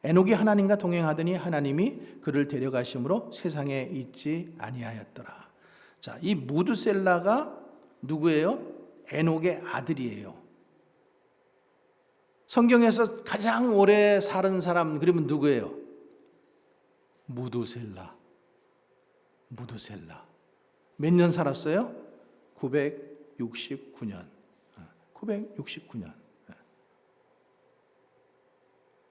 에녹이 하나님과 동행하더니 하나님이 그를 데려가심으로 세상에 있지 아니하였더라. 자, 이 무두셀라가 누구예요? 에녹의 아들이에요. 성경에서 가장 오래 사는 사람 그러면 누구예요? 무두셀라. 무두셀라. 몇 년 살았어요? 969년. 969년.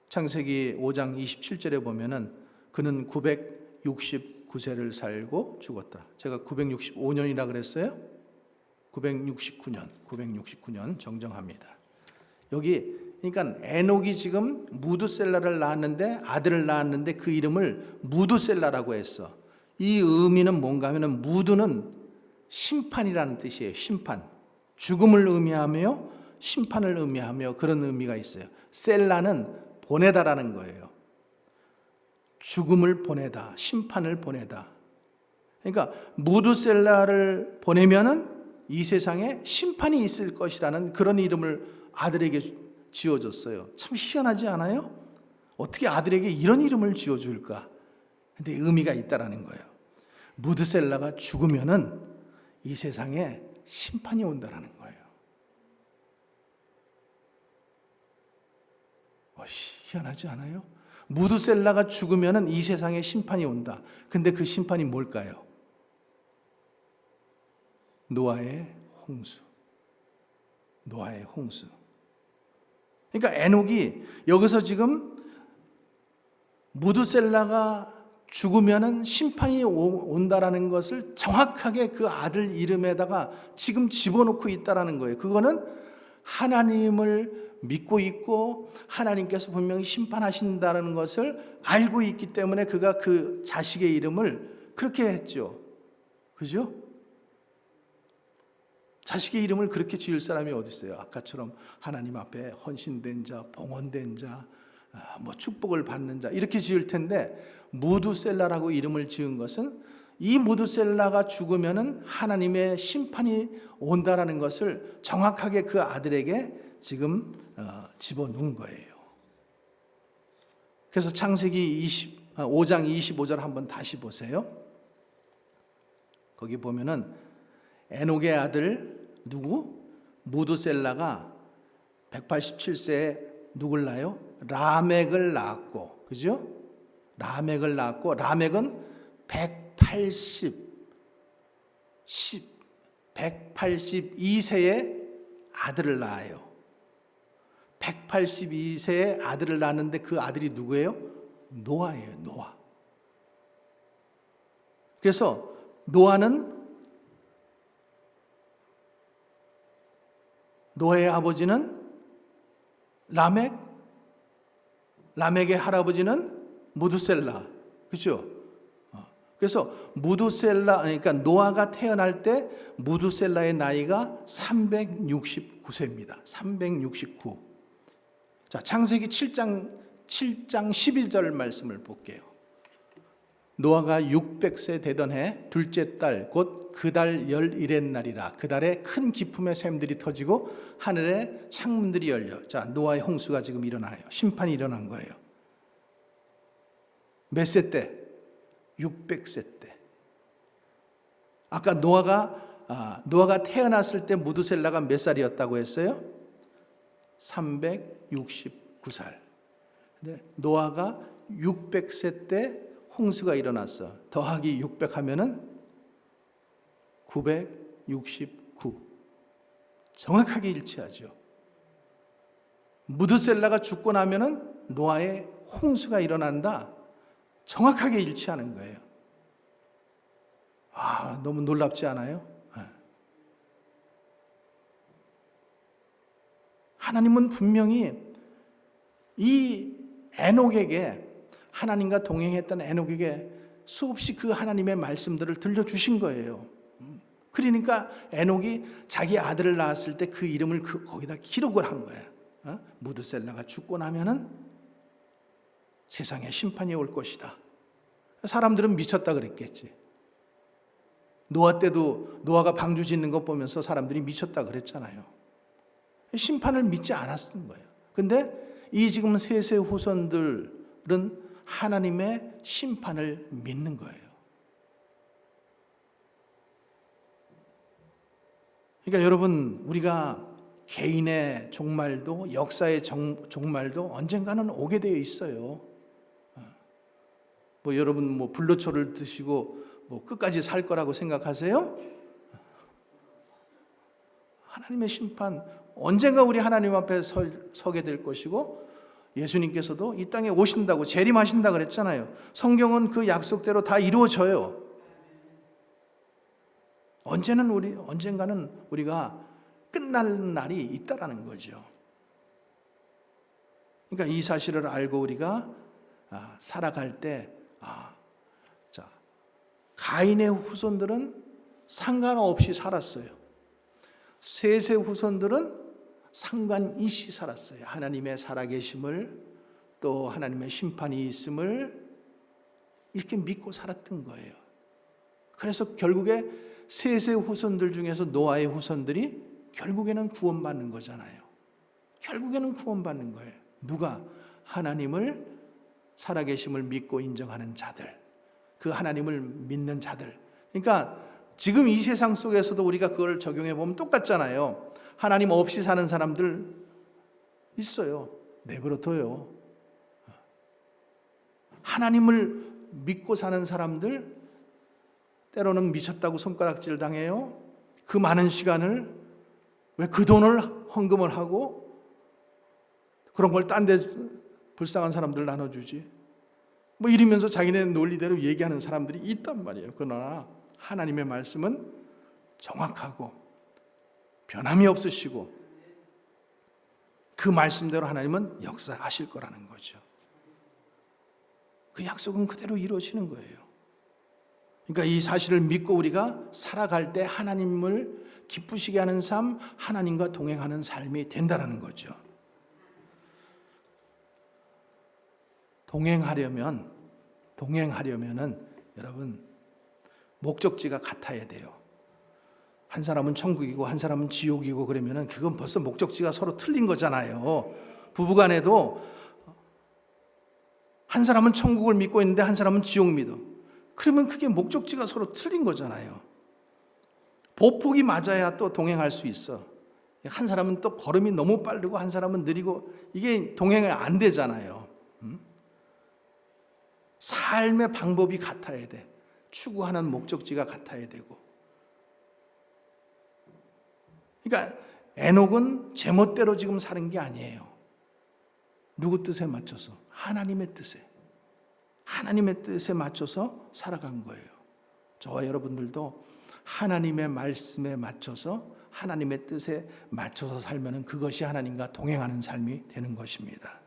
창세기 5장 27절에 보면은 그는 969세를 살고 죽었다. 제가 965년이라 그랬어요? 969년 정정합니다. 여기 그러니까 에녹이 지금 무두셀라를 낳았는데 아들을 낳았는데 그 이름을 무두셀라라고 했어. 이 의미는 뭔가 하면은 무두는 심판이라는 뜻이에요. 심판. 죽음을 의미하며 심판을 의미하며 그런 의미가 있어요. 셀라는 보내다라는 거예요. 죽음을 보내다, 심판을 보내다. 그러니까 무두셀라를 보내면은 이 세상에 심판이 있을 것이라는 그런 이름을 아들에게 지어줬어요. 참 희한하지 않아요? 어떻게 아들에게 이런 이름을 지어줄까? 근데 의미가 있다라는 거예요. 무드셀라가 죽으면은 이 세상에 심판이 온다라는 거예요. 희한하지 않아요? 무드셀라가 죽으면은 이 세상에 심판이 온다. 근데 그 심판이 뭘까요? 노아의 홍수. 노아의 홍수. 그러니까 에녹이 여기서 지금 무드셀라가 죽으면은 심판이 온다라는 것을 정확하게 그 아들 이름에다가 지금 집어넣고 있다라는 거예요. 그거는 하나님을 믿고 있고 하나님께서 분명히 심판하신다는 것을 알고 있기 때문에 그가 그 자식의 이름을 그렇게 했죠. 그죠? 자식의 이름을 그렇게 지을 사람이 어디 있어요? 아까처럼 하나님 앞에 헌신된 자, 봉헌된 자, 축복을 받는 자 이렇게 지을 텐데 무드셀라라고 이름을 지은 것은 이 무드셀라가 죽으면은 하나님의 심판이 온다라는 것을 정확하게 그 아들에게 지금 집어넣은 거예요. 그래서 창세기 5장 25절 한번 다시 보세요. 거기 보면은 에녹의 아들 누구? 무드셀라가 187세에 누굴 낳아요? 라멕을 낳았고, 그죠? 라멕을 낳았고, 라멕은 182세에 아들을 낳아요. 182세에 아들을 낳았는데 그 아들이 누구예요? 노아예요, 노아. 그래서 노아의 아버지는 라멕, 라멕의 할아버지는 무드셀라. 그렇죠? 그래서 그러니까 노아가 태어날 때 무드셀라의 나이가 369세입니다. 369. 자, 창세기 7장 11절 말씀을 볼게요. 노아가 600세 되던 해 둘째 달 곧 그 달 11의 날이라. 그 달에 큰 기품의 샘들이 터지고 하늘의 창문들이 열려. 자, 노아의 홍수가 지금 일어나요. 심판이 일어난 거예요. 몇 세 때? 600세 때. 아까 노아가 태어났을 때 무드셀라가 몇 살이었다고 했어요? 369살. 근데 노아가 600세 때 홍수가 일어났어. 더하기 600 하면은 969. 정확하게 일치하죠. 무드셀라가 죽고 나면은 노아의 홍수가 일어난다. 정확하게 일치하는 거예요. 너무 놀랍지 않아요? 하나님은 분명히 이 에녹에게, 하나님과 동행했던 에녹에게 수없이 그 하나님의 말씀들을 들려주신 거예요. 그러니까 에녹이 자기 아들을 낳았을 때 그 이름을 거기다 기록을 한 거예요. 무드셀라가 죽고 나면은 세상에 심판이 올 것이다. 사람들은 미쳤다 그랬겠지. 노아 때도 노아가 방주 짓는 것 보면서 사람들이 미쳤다 그랬잖아요. 심판을 믿지 않았던 거예요. 근데 이 지금 셋의 후손들은 하나님의 심판을 믿는 거예요. 그러니까 여러분, 우리가 개인의 종말도 역사의 종말도 언젠가는 오게 되어 있어요. 여러분 불로초를 드시고 끝까지 살 거라고 생각하세요? 하나님의 심판 언젠가 우리 하나님 앞에 서게 될 것이고, 예수님께서도 이 땅에 오신다고 재림하신다 그랬잖아요. 성경은 그 약속대로 다 이루어져요. 언젠가는 우리가 끝날 날이 있다라는 거죠. 그러니까 이 사실을 알고 우리가 살아갈 때, 가인의 후손들은 상관없이 살았어요. 셋의 후손들은 상관이시 살았어요. 하나님의 살아계심을, 또 하나님의 심판이 있음을 이렇게 믿고 살았던 거예요. 그래서 결국에 셋의 후손들 중에서 노아의 후손들이 결국에는 구원받는 거잖아요. 결국에는 구원받는 거예요. 누가? 하나님을 살아계심을 믿고 인정하는 자들, 그 하나님을 믿는 자들. 그러니까 지금 이 세상 속에서도 우리가 그걸 적용해 보면 똑같잖아요. 하나님 없이 사는 사람들 있어요. 내버려둬요. 하나님을 믿고 사는 사람들 때로는 미쳤다고 손가락질 당해요. 그 많은 시간을 왜 그 돈을 헌금을 하고 그런 걸 딴 데 불쌍한 사람들 나눠주지? 뭐 이러면서 자기네 논리대로 얘기하는 사람들이 있단 말이에요. 그러나 하나님의 말씀은 정확하고 변함이 없으시고 그 말씀대로 하나님은 역사하실 거라는 거죠. 그 약속은 그대로 이루어지는 거예요. 그러니까 이 사실을 믿고 우리가 살아갈 때 하나님을 기쁘시게 하는 삶, 하나님과 동행하는 삶이 된다는 거죠. 동행하려면은 여러분 목적지가 같아야 돼요. 한 사람은 천국이고 한 사람은 지옥이고 그러면은 그건 벌써 목적지가 서로 틀린 거잖아요. 부부간에도 한 사람은 천국을 믿고 있는데 한 사람은 지옥 믿어. 그러면 그게 목적지가 서로 틀린 거잖아요. 보폭이 맞아야 또 동행할 수 있어. 한 사람은 또 걸음이 너무 빠르고 한 사람은 느리고 이게 동행이 안 되잖아요. 삶의 방법이 같아야 돼. 추구하는 목적지가 같아야 되고. 그러니까 에녹은 제멋대로 지금 사는 게 아니에요. 누구 뜻에 맞춰서? 하나님의 뜻에 맞춰서 살아간 거예요. 저와 여러분들도 하나님의 말씀에 맞춰서 하나님의 뜻에 맞춰서 살면 그것이 하나님과 동행하는 삶이 되는 것입니다.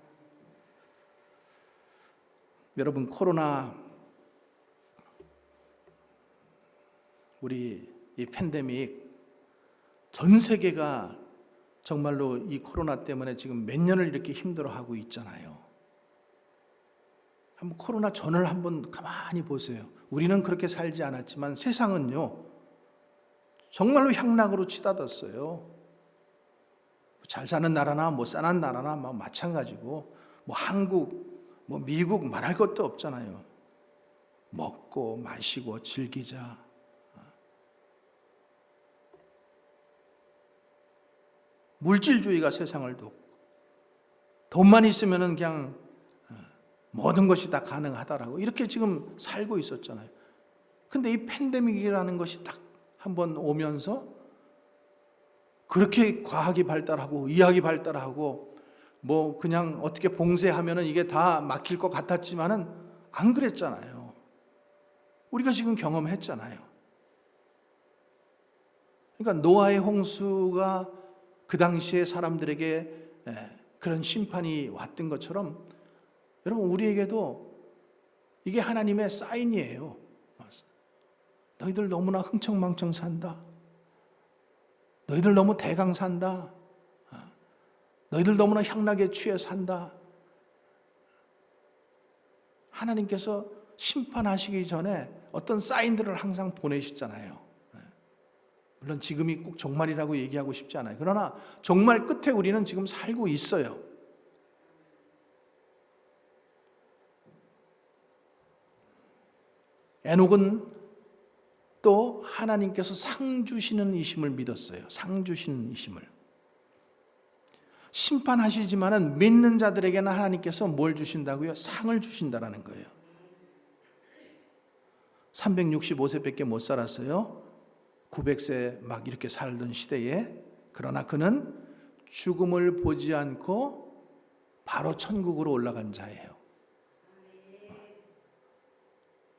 여러분, 코로나 우리 이 팬데믹 전 세계가 정말로 이 코로나 때문에 지금 몇 년을 이렇게 힘들어하고 있잖아요. 한번 코로나 전을 한번 가만히 보세요. 우리는 그렇게 살지 않았지만 세상은요 정말로 향락으로 치닫았어요. 잘 사는 나라나 못 사는 나라나 마찬가지고 뭐 한국 뭐 미국 말할 것도 없잖아요. 먹고 마시고 즐기자. 물질주의가 세상을 돕고 돈만 있으면 그냥 모든 것이 다 가능하다라고 이렇게 지금 살고 있었잖아요. 근데 이 팬데믹이라는 것이 딱 한번 오면서 그렇게 과학이 발달하고 의학이 발달하고 뭐 그냥 어떻게 봉쇄하면은 이게 다 막힐 것 같았지만은 안 그랬잖아요. 우리가 지금 경험했잖아요. 그러니까 노아의 홍수가 그 당시에 사람들에게 그런 심판이 왔던 것처럼 여러분 우리에게도 이게 하나님의 사인이에요. 너희들 너무나 흥청망청 산다. 너희들 너무 대강 산다. 너희들 너무나 향락에 취해 산다. 하나님께서 심판하시기 전에 어떤 사인들을 항상 보내시잖아요. 물론 지금이 꼭 종말이라고 얘기하고 싶지 않아요. 그러나 종말 끝에 우리는 지금 살고 있어요. 에녹은 또 하나님께서 상 주시는 이심을 믿었어요. 상 주시는 이심을. 심판하시지만은 믿는 자들에게는 하나님께서 뭘 주신다고요? 상을 주신다라는 거예요. 365세밖에 못 살았어요. 900세 막 이렇게 살던 시대에. 그러나 그는 죽음을 보지 않고 바로 천국으로 올라간 자예요.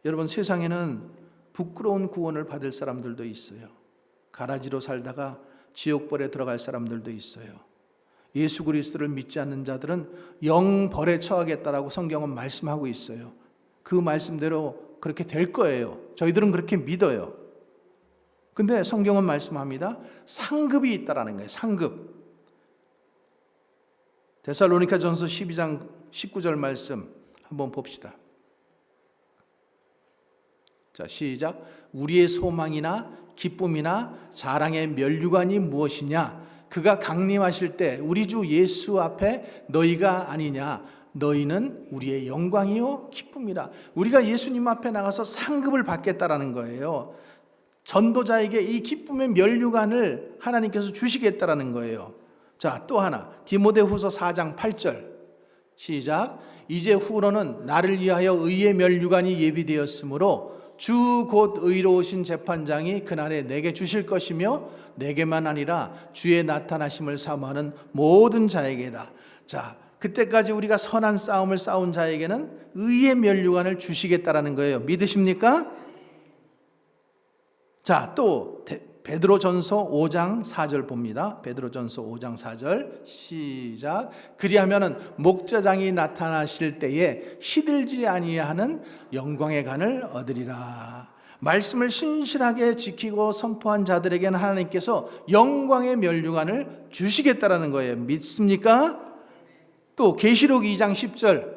여러분 세상에는 부끄러운 구원을 받을 사람들도 있어요. 가라지로 살다가 지옥벌에 들어갈 사람들도 있어요. 예수 그리스도를 믿지 않는 자들은 영벌에 처하겠다라고 성경은 말씀하고 있어요. 그 말씀대로 그렇게 될 거예요. 저희들은 그렇게 믿어요. 근데 성경은 말씀합니다. 상급이 있다라는 거예요. 상급. 데살로니가전서 12장 19절 말씀 한번 봅시다. 자, 시작. 우리의 소망이나 기쁨이나 자랑의 면류관이 무엇이냐? 그가 강림하실 때 우리 주 예수 앞에 너희가 아니냐? 너희는 우리의 영광이요 기쁨이라. 우리가 예수님 앞에 나가서 상급을 받겠다라는 거예요. 전도자에게 이 기쁨의 면류관을 하나님께서 주시겠다라는 거예요. 자, 또 하나 디모데후서 4장 8절 시작. 이제 후로는 나를 위하여 의의 면류관이 예비되었으므로 주 곧 의로우신 재판장이 그날에 내게 주실 것이며 내게만 아니라 주의 나타나심을 사모하는 모든 자에게다. 자, 그때까지 우리가 선한 싸움을 싸운 자에게는 의의 면류관을 주시겠다라는 거예요. 믿으십니까? 자, 또 베드로전서 5장 4절 봅니다. 베드로전서 5장 4절 시작. 그리하면은 목자장이 나타나실 때에 시들지 아니하는 영광의 간을 얻으리라. 말씀을 신실하게 지키고 선포한 자들에게는 하나님께서 영광의 면류관을 주시겠다라는 거예요. 믿습니까? 또 계시록 2장 10절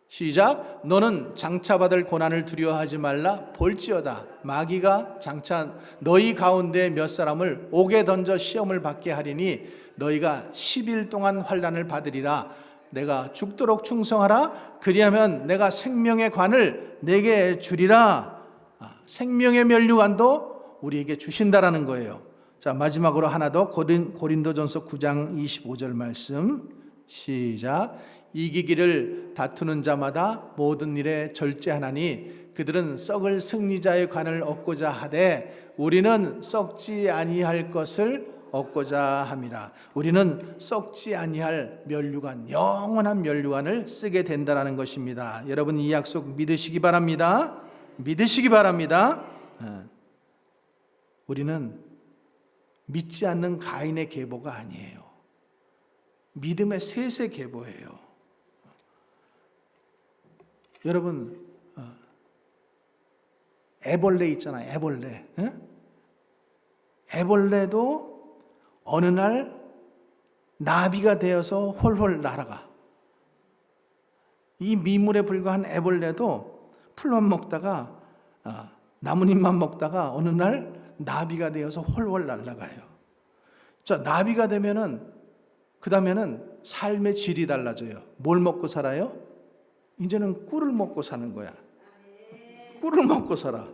시작. 너는 장차받을 고난을 두려워하지 말라. 볼지어다 마귀가 장차 너희 가운데 몇 사람을 옥에 던져 시험을 받게 하리니 너희가 10일 동안 환난을 받으리라. 내가 죽도록 충성하라. 그리하면 내가 생명의 관을 내게 주리라. 생명의 면류관도 우리에게 주신다라는 거예요. 자, 마지막으로 하나 더 고린도전서 9장 25절 말씀 시작. 이기기를 다투는 자마다 모든 일에 절제하나니 그들은 썩을 승리자의 관을 얻고자 하되 우리는 썩지 아니할 것을 얻고자 함이라. 우리는 썩지 아니할 면류관, 영원한 면류관을 쓰게 된다는 것입니다. 여러분 이 약속 믿으시기 바랍니다. 믿으시기 바랍니다. 우리는 믿지 않는 가인의 계보가 아니에요. 믿음의 셋의 계보예요. 여러분 애벌레 있잖아요. 애벌레. 애벌레도 어느 날 나비가 되어서 홀홀 날아가. 이 미물에 불과한 애벌레도 풀만 먹다가 나뭇잎만 먹다가 어느 날 나비가 되어서 홀홀 날아가요. 자, 나비가 되면은 그 다음에는 삶의 질이 달라져요. 뭘 먹고 살아요? 이제는 꿀을 먹고 사는 거야. 꿀을 먹고 살아.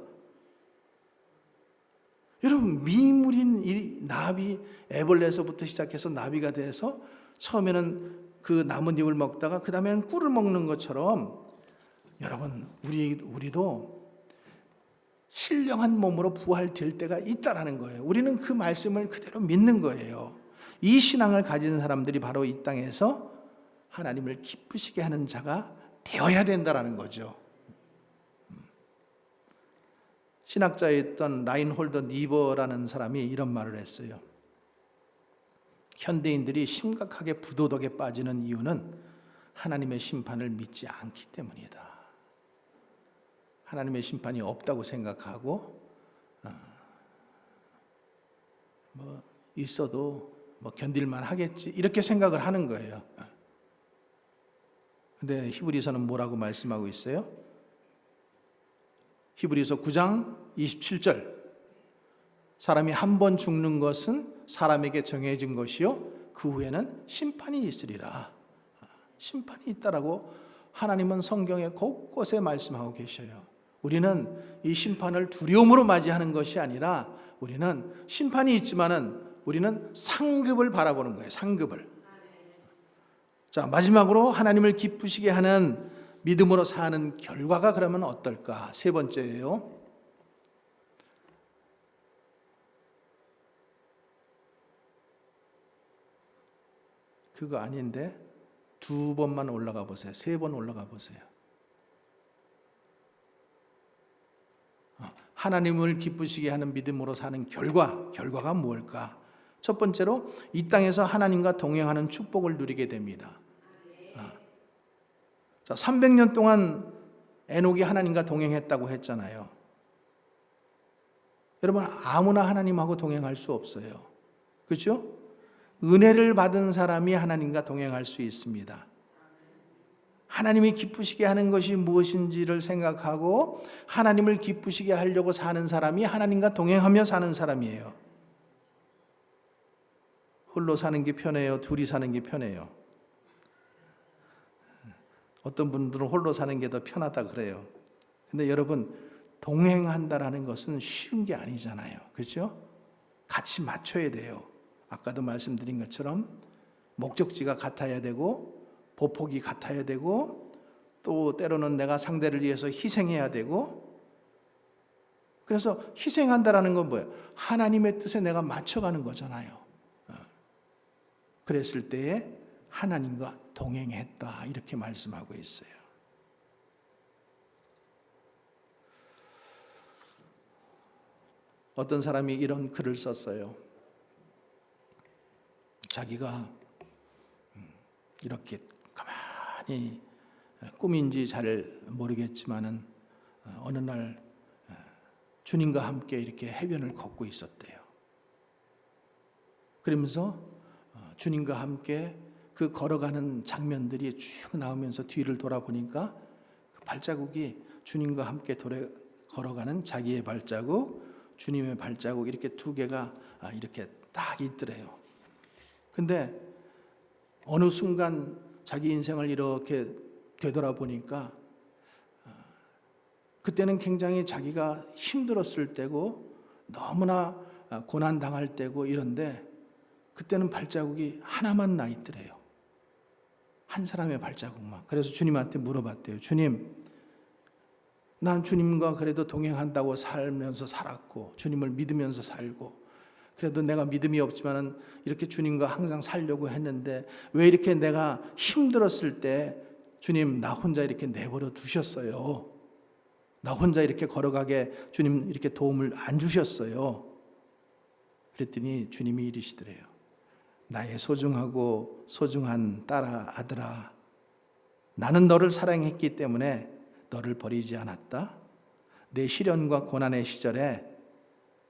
여러분 미물인 이 나비, 애벌레에서부터 시작해서 나비가 돼서 처음에는 그 나뭇잎을 먹다가 그 다음에는 꿀을 먹는 것처럼 여러분 우리도 신령한 몸으로 부활될 때가 있다라는 거예요. 우리는 그 말씀을 그대로 믿는 거예요. 이 신앙을 가진 사람들이 바로 이 땅에서 하나님을 기쁘시게 하는 자가 되어야 된다라는 거죠. 신학자였던 라인홀더 니버라는 사람이 이런 말을 했어요. 현대인들이 심각하게 부도덕에 빠지는 이유는 하나님의 심판을 믿지 않기 때문이다. 하나님의 심판이 없다고 생각하고 있어도 견딜만 하겠지 이렇게 생각을 하는 거예요. 근데 히브리서는 뭐라고 말씀하고 있어요? 히브리서 9장 27절 사람이 한 번 죽는 것은 사람에게 정해진 것이요 그 후에는 심판이 있으리라. 심판이 있다라고 하나님은 성경에 곳곳에 말씀하고 계셔요. 우리는 이 심판을 두려움으로 맞이하는 것이 아니라 우리는 심판이 있지만은 우리는 상급을 바라보는 거예요. 상급을. 자, 마지막으로 하나님을 기쁘시게 하는 믿음으로 사는 결과가 그러면 어떨까? 세 번째예요. 그거 아닌데 두 번만 올라가 보세요. 세 번 올라가 보세요. 하나님을 기쁘시게 하는 믿음으로 사는 결과가 무엇일까? 첫 번째로 이 땅에서 하나님과 동행하는 축복을 누리게 됩니다. 자, 300년 동안 에녹이 하나님과 동행했다고 했잖아요. 여러분 아무나 하나님하고 동행할 수 없어요. 그렇죠? 은혜를 받은 사람이 하나님과 동행할 수 있습니다. 하나님이 기쁘시게 하는 것이 무엇인지를 생각하고 하나님을 기쁘시게 하려고 사는 사람이 하나님과 동행하며 사는 사람이에요. 홀로 사는 게 편해요? 둘이 사는 게 편해요? 어떤 분들은 홀로 사는 게 더 편하다 그래요. 근데 여러분, 동행한다라는 것은 쉬운 게 아니잖아요. 그렇죠? 같이 맞춰야 돼요. 아까도 말씀드린 것처럼 목적지가 같아야 되고 보폭이 같아야 되고 또 때로는 내가 상대를 위해서 희생해야 되고, 그래서 희생한다라는 건 뭐예요? 하나님의 뜻에 내가 맞춰가는 거잖아요. 그랬을 때에 하나님과 동행했다 이렇게 말씀하고 있어요. 어떤 사람이 이런 글을 썼어요. 자기가 이렇게 가만히 꿈인지 잘 모르겠지만은 어느 날 주님과 함께 이렇게 해변을 걷고 있었대요. 그러면서 주님과 함께 그 걸어가는 장면들이 쭉 나오면서 뒤를 돌아보니까 그 발자국이 주님과 함께 걸어가는 자기의 발자국, 주님의 발자국 이렇게 두 개가 이렇게 딱 있더래요. 근데 어느 순간 자기 인생을 이렇게 되돌아보니까 그때는 굉장히 자기가 힘들었을 때고 너무나 고난당할 때고 이런데 그때는 발자국이 하나만 나 있더래요. 한 사람의 발자국만. 그래서 주님한테 물어봤대요. 주님, 난 주님과 그래도 동행한다고 살면서 살았고 주님을 믿으면서 살고 그래도 내가 믿음이 없지만은 이렇게 주님과 항상 살려고 했는데 왜 이렇게 내가 힘들었을 때 주님 나 혼자 이렇게 내버려 두셨어요? 나 혼자 이렇게 걸어가게 주님 이렇게 도움을 안 주셨어요? 그랬더니 주님이 이르시더래요. 나의 소중하고 소중한 딸아, 아들아, 나는 너를 사랑했기 때문에 너를 버리지 않았다. 내 시련과 고난의 시절에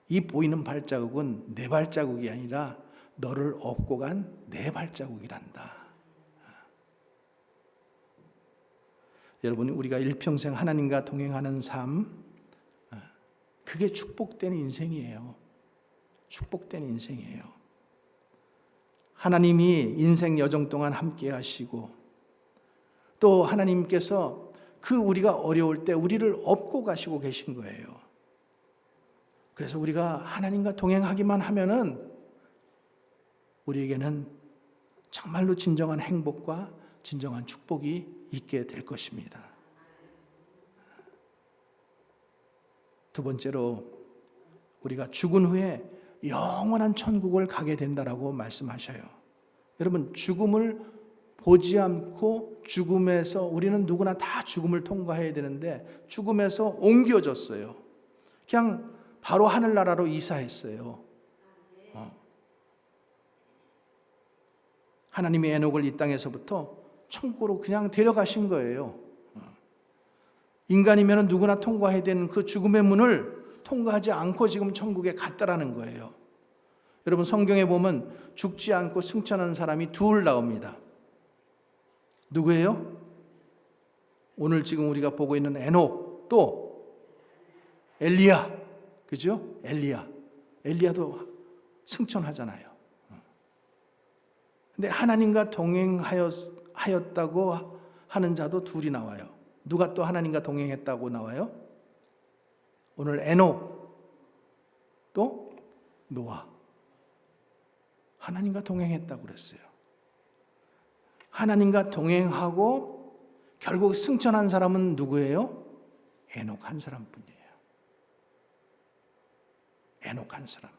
이 보이는 발자국은 내 발자국이 아니라 너를 업고 간 내 발자국이란다. 여러분, 우리가 일평생 하나님과 동행하는 삶, 그게 축복된 인생이에요. 축복된 인생이에요. 하나님이 인생 여정 동안 함께 하시고 또 하나님께서 그 우리가 어려울 때 우리를 업고 가시고 계신 거예요. 그래서 우리가 하나님과 동행하기만 하면은 우리에게는 정말로 진정한 행복과 진정한 축복이 있게 될 것입니다. 두 번째로 우리가 죽은 후에 영원한 천국을 가게 된다라고 말씀하셔요. 여러분, 죽음을 보지 않고 죽음에서 우리는 누구나 다 죽음을 통과해야 되는데 죽음에서 옮겨졌어요. 그냥 바로 하늘나라로 이사했어요. 하나님이 에녹을 이 땅에서부터 천국으로 그냥 데려가신 거예요. 인간이면 누구나 통과해야 되는 그 죽음의 문을 통과하지 않고 지금 천국에 갔다라는 거예요. 여러분, 성경에 보면 죽지 않고 승천한 사람이 둘 나옵니다. 누구예요? 오늘 지금 우리가 보고 있는 에녹, 또 엘리야, 그죠? 엘리야도 승천하잖아요. 근데 하나님과 동행하였다고 하는 자도 둘이 나와요. 누가 또 하나님과 동행했다고 나와요? 오늘 에녹, 또 노아. 하나님과 동행했다고 그랬어요. 하나님과 동행하고 결국 승천한 사람은 누구예요? 에녹 한 사람뿐이에요. 에녹 한 사람.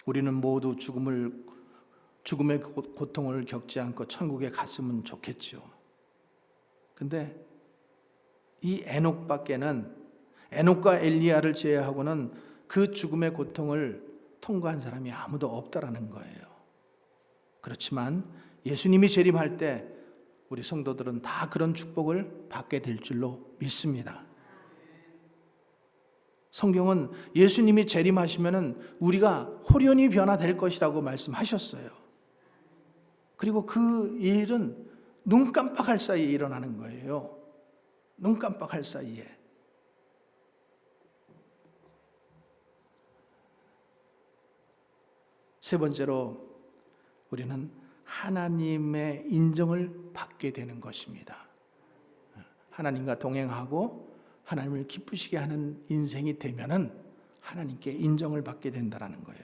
우리는 모두 죽음의 고통을 겪지 않고 천국에 갔으면 좋겠죠. 근데 이 에녹밖에는, 에녹과 엘리야를 제외하고는 그 죽음의 고통을 통과한 사람이 아무도 없다라는 거예요. 그렇지만 예수님이 재림할 때 우리 성도들은 다 그런 축복을 받게 될 줄로 믿습니다. 성경은 예수님이 재림하시면은 우리가 홀연히 변화될 것이라고 말씀하셨어요. 그리고 그 일은 눈 깜빡할 사이에 일어나는 거예요. 눈 깜빡할 사이에. 세 번째로 우리는 하나님의 인정을 받게 되는 것입니다. 하나님과 동행하고 하나님을 기쁘시게 하는 인생이 되면은 하나님께 인정을 받게 된다는 거예요.